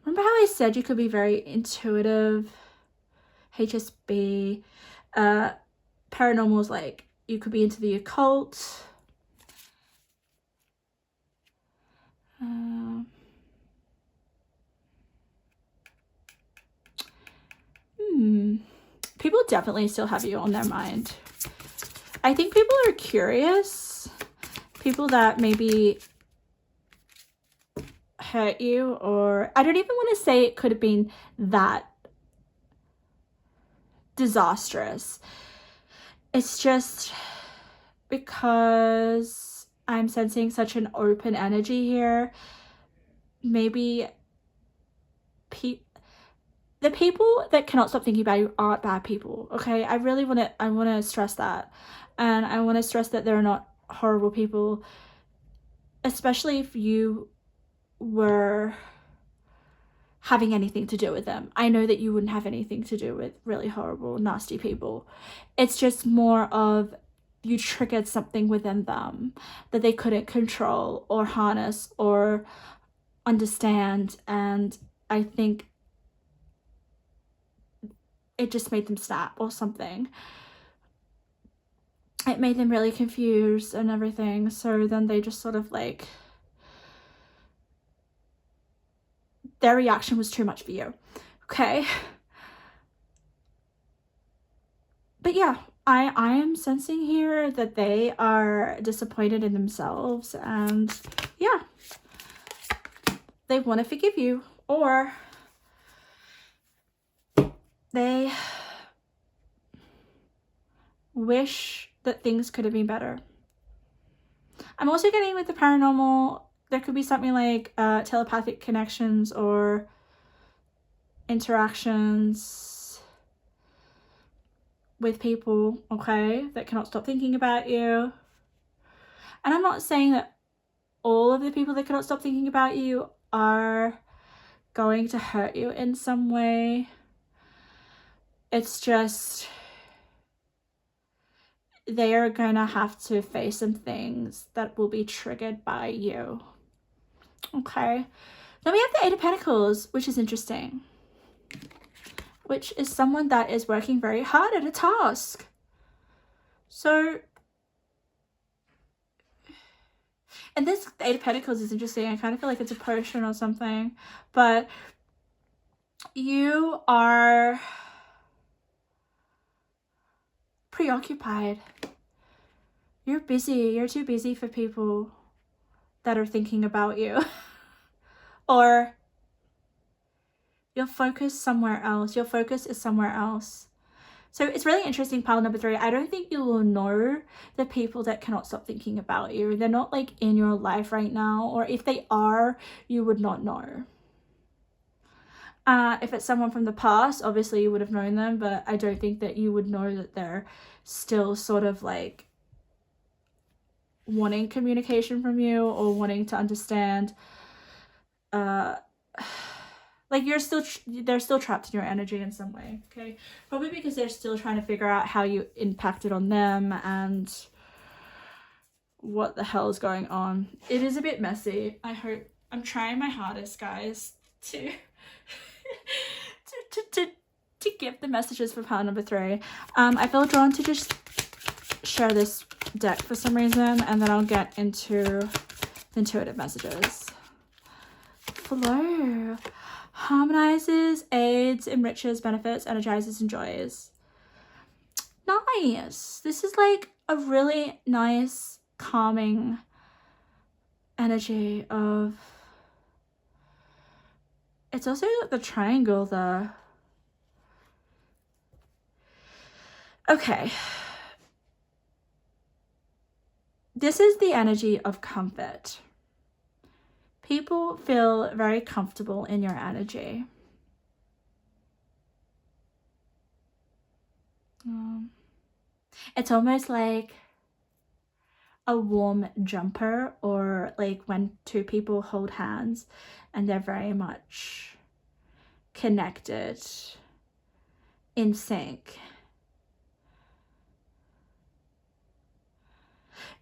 A: Remember how I said you could be very intuitive? HSB. Paranormal is like you could be into the occult. People definitely still have you on their mind. I think people are curious. People that maybe hurt you, or I don't even want to say it could have been that disastrous. It's just because I'm sensing such an open energy here. Maybe the people that cannot stop thinking about you aren't bad people, okay? I want to stress that. And I want to stress that they're not horrible people, especially if you were having anything to do with them. I know that you wouldn't have anything to do with really horrible, nasty people. It's just more of you triggered something within them that they couldn't control or harness or understand. And I think it just made them snap or something. It made them really confused and everything. So then they just sort of like, their reaction was too much for you. Okay. But yeah, I am sensing here that they are disappointed in themselves, and yeah, they want to forgive you, or they wish that things could have been better. I'm also getting with the paranormal, there could be something like telepathic connections or interactions with people, okay, that cannot stop thinking about you. And I'm not saying that all of the people that cannot stop thinking about you are going to hurt you in some way. It's just they are going to have to face some things that will be triggered by you. Okay. Then we have the 8 of Pentacles, which is interesting. Which is someone that is working very hard at a task. So, and this 8 of Pentacles is interesting. I kind of feel like it's a potion or something. But you are preoccupied. You're busy. You're too busy for people that are thinking about you. Or your focus somewhere else. Your focus is somewhere else. So it's really interesting, pile number 3. I don't think you will know the people that cannot stop thinking about you. They're not like in your life right now. Or if they are, you would not know. If it's someone from the past, obviously you would have known them, but I don't think that you would know that they're still sort of like wanting communication from you or wanting to understand. Like they're still trapped in your energy in some way, okay? Probably because they're still trying to figure out how you impacted on them and what the hell is going on. It is a bit messy. I'm trying my hardest, guys, to to give the messages for pile number 3. I feel drawn to just share this deck for some reason, and then I'll get into the intuitive messages. Flow. Harmonizes, aids, enriches, benefits, energizes, enjoys. Nice. This is like a really nice, calming energy of... It's also the triangle though. Okay. This is the energy of comfort. People feel very comfortable in your energy. It's almost like a warm jumper, or like when two people hold hands and they're very much connected, in sync.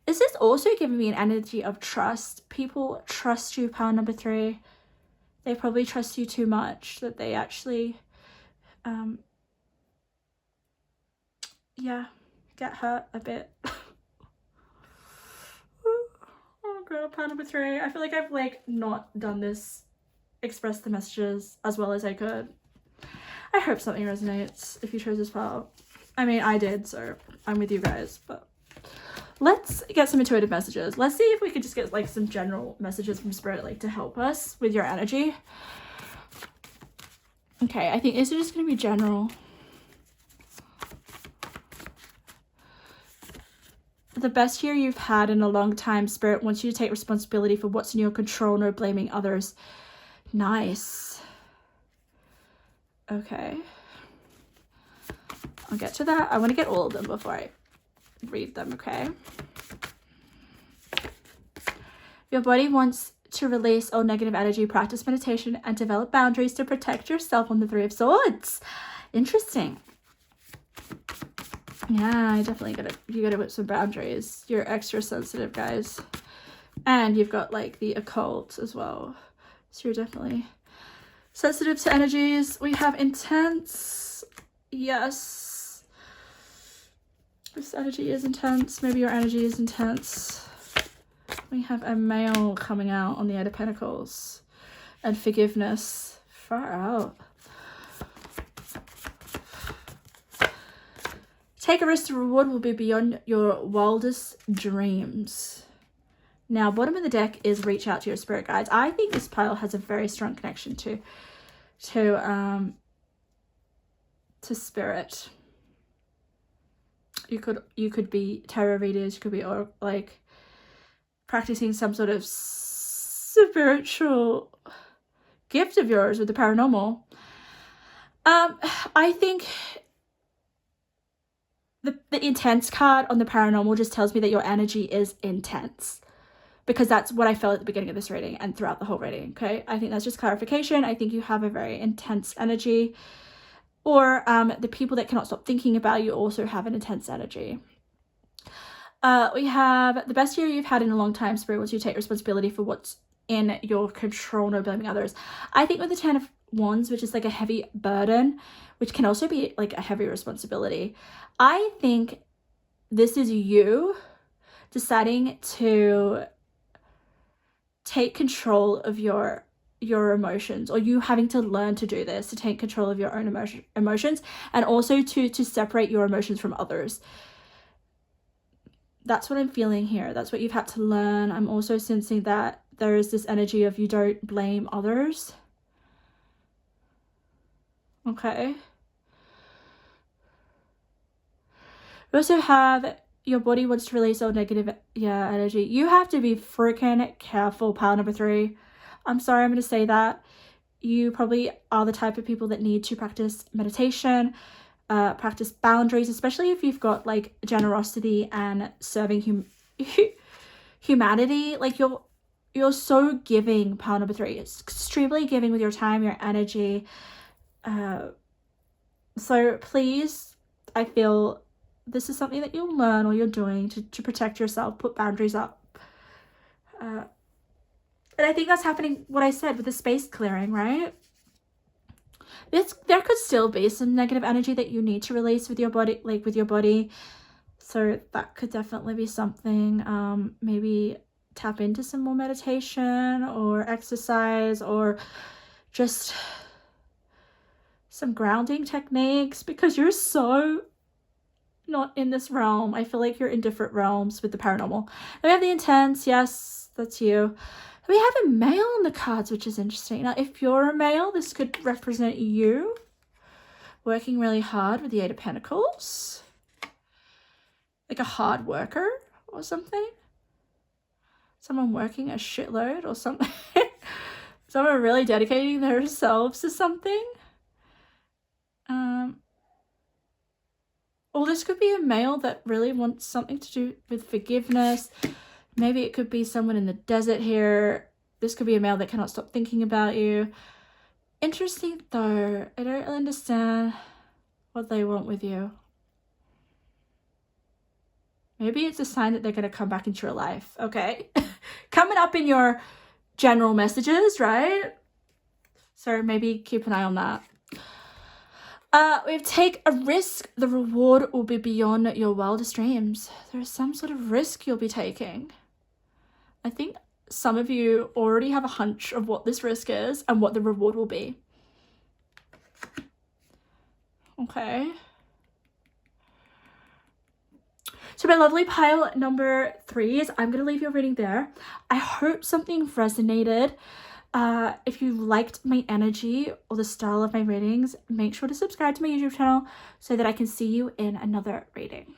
A: This is also giving me an energy of trust. People trust you, pile number 3. They probably trust you too much that they actually, yeah, get hurt a bit. Oh god, pile number 3. I feel like I've like not done this, expressed the messages as well as I could. I hope something resonates if you chose this pile. I mean, I did, so I'm with you guys, but let's get some intuitive messages. Let's see if we could just get like some general messages from spirit, like to help us with your energy. Okay, I think these are just going to be general. The best year you've had in a long time. Spirit wants you to take responsibility for what's in your control, no blaming others. Nice. Okay. I'll get to that. I want to get all of them before I read them, okay? Your body wants to release all negative energy, practice meditation, and develop boundaries to protect yourself on the 3 of Swords. Interesting. Yeah, you gotta put some boundaries. You're extra sensitive, guys. And you've got like the occult as well. So you're definitely sensitive to energies. We have intense. Yes. This energy is intense. Maybe your energy is intense. We have a male coming out on the 8 of Pentacles. And forgiveness. Far out. Take a risk, the reward will be beyond your wildest dreams. Now, bottom of the deck is reach out to your spirit guides. I think this pile has a very strong connection to spirit. You could be tarot readers, you could be or like practicing some sort of spiritual gift of yours with the paranormal. I think the intense card on the paranormal just tells me that your energy is intense, because that's what I felt at the beginning of this reading and throughout the whole reading, okay? I think that's just clarification. I think you have a very intense energy, or the people that cannot stop thinking about you also have an intense energy. We have the best year you've had in a long time. Spirit wants you to take responsibility for what's in your control, no blaming others. I think with the 10 of Wands, which is like a heavy burden, which can also be like a heavy responsibility, I think this is you deciding to take control of your emotions, or you having to learn to do this, to take control of your own emotions, and also to separate your emotions from others. That's what I'm feeling here. That's what you've had to learn. I'm also sensing that there is this energy of you don't blame others. Okay. We also have your body wants to release all negative energy. You have to be freaking careful, pile number 3. I'm sorry, I'm going to say that. you probably are the type of people that need to practice meditation, practice boundaries, especially if you've got like generosity and serving humanity. Like you're so giving, pile number 3. It's extremely giving with your time, your energy. So please, I feel this is something that you'll learn or you're doing to protect yourself, put boundaries up. And I think that's happening, what I said with the space clearing, right? There could still be some negative energy that you need to release with your body, so that could definitely be something. Maybe tap into some more meditation or exercise, or just some grounding techniques, because you're so not in this realm. I feel like you're in different realms with the paranormal. And we have the intense. Yes, that's you. We have a male on the cards, which is interesting. Now, if you're a male, this could represent you working really hard with the 8 of Pentacles. Like a hard worker or something. Someone working a shitload or something. Someone really dedicating themselves to something. Or this could be a male that really wants something to do with forgiveness. Maybe it could be someone in the desert here. This could be a male that cannot stop thinking about you. Interesting though. I don't really understand what they want with you. Maybe it's a sign that they're going to come back into your life. Okay. Coming up in your general messages, right? So maybe keep an eye on that. We have take a risk. The reward will be beyond your wildest dreams. There is some sort of risk you'll be taking. I think some of you already have a hunch of what this risk is and what the reward will be. Okay. So my lovely pile number 3s, I'm going to leave your reading there. I hope something resonated. If you liked my energy or the style of my readings, make sure to subscribe to my YouTube channel so that I can see you in another reading.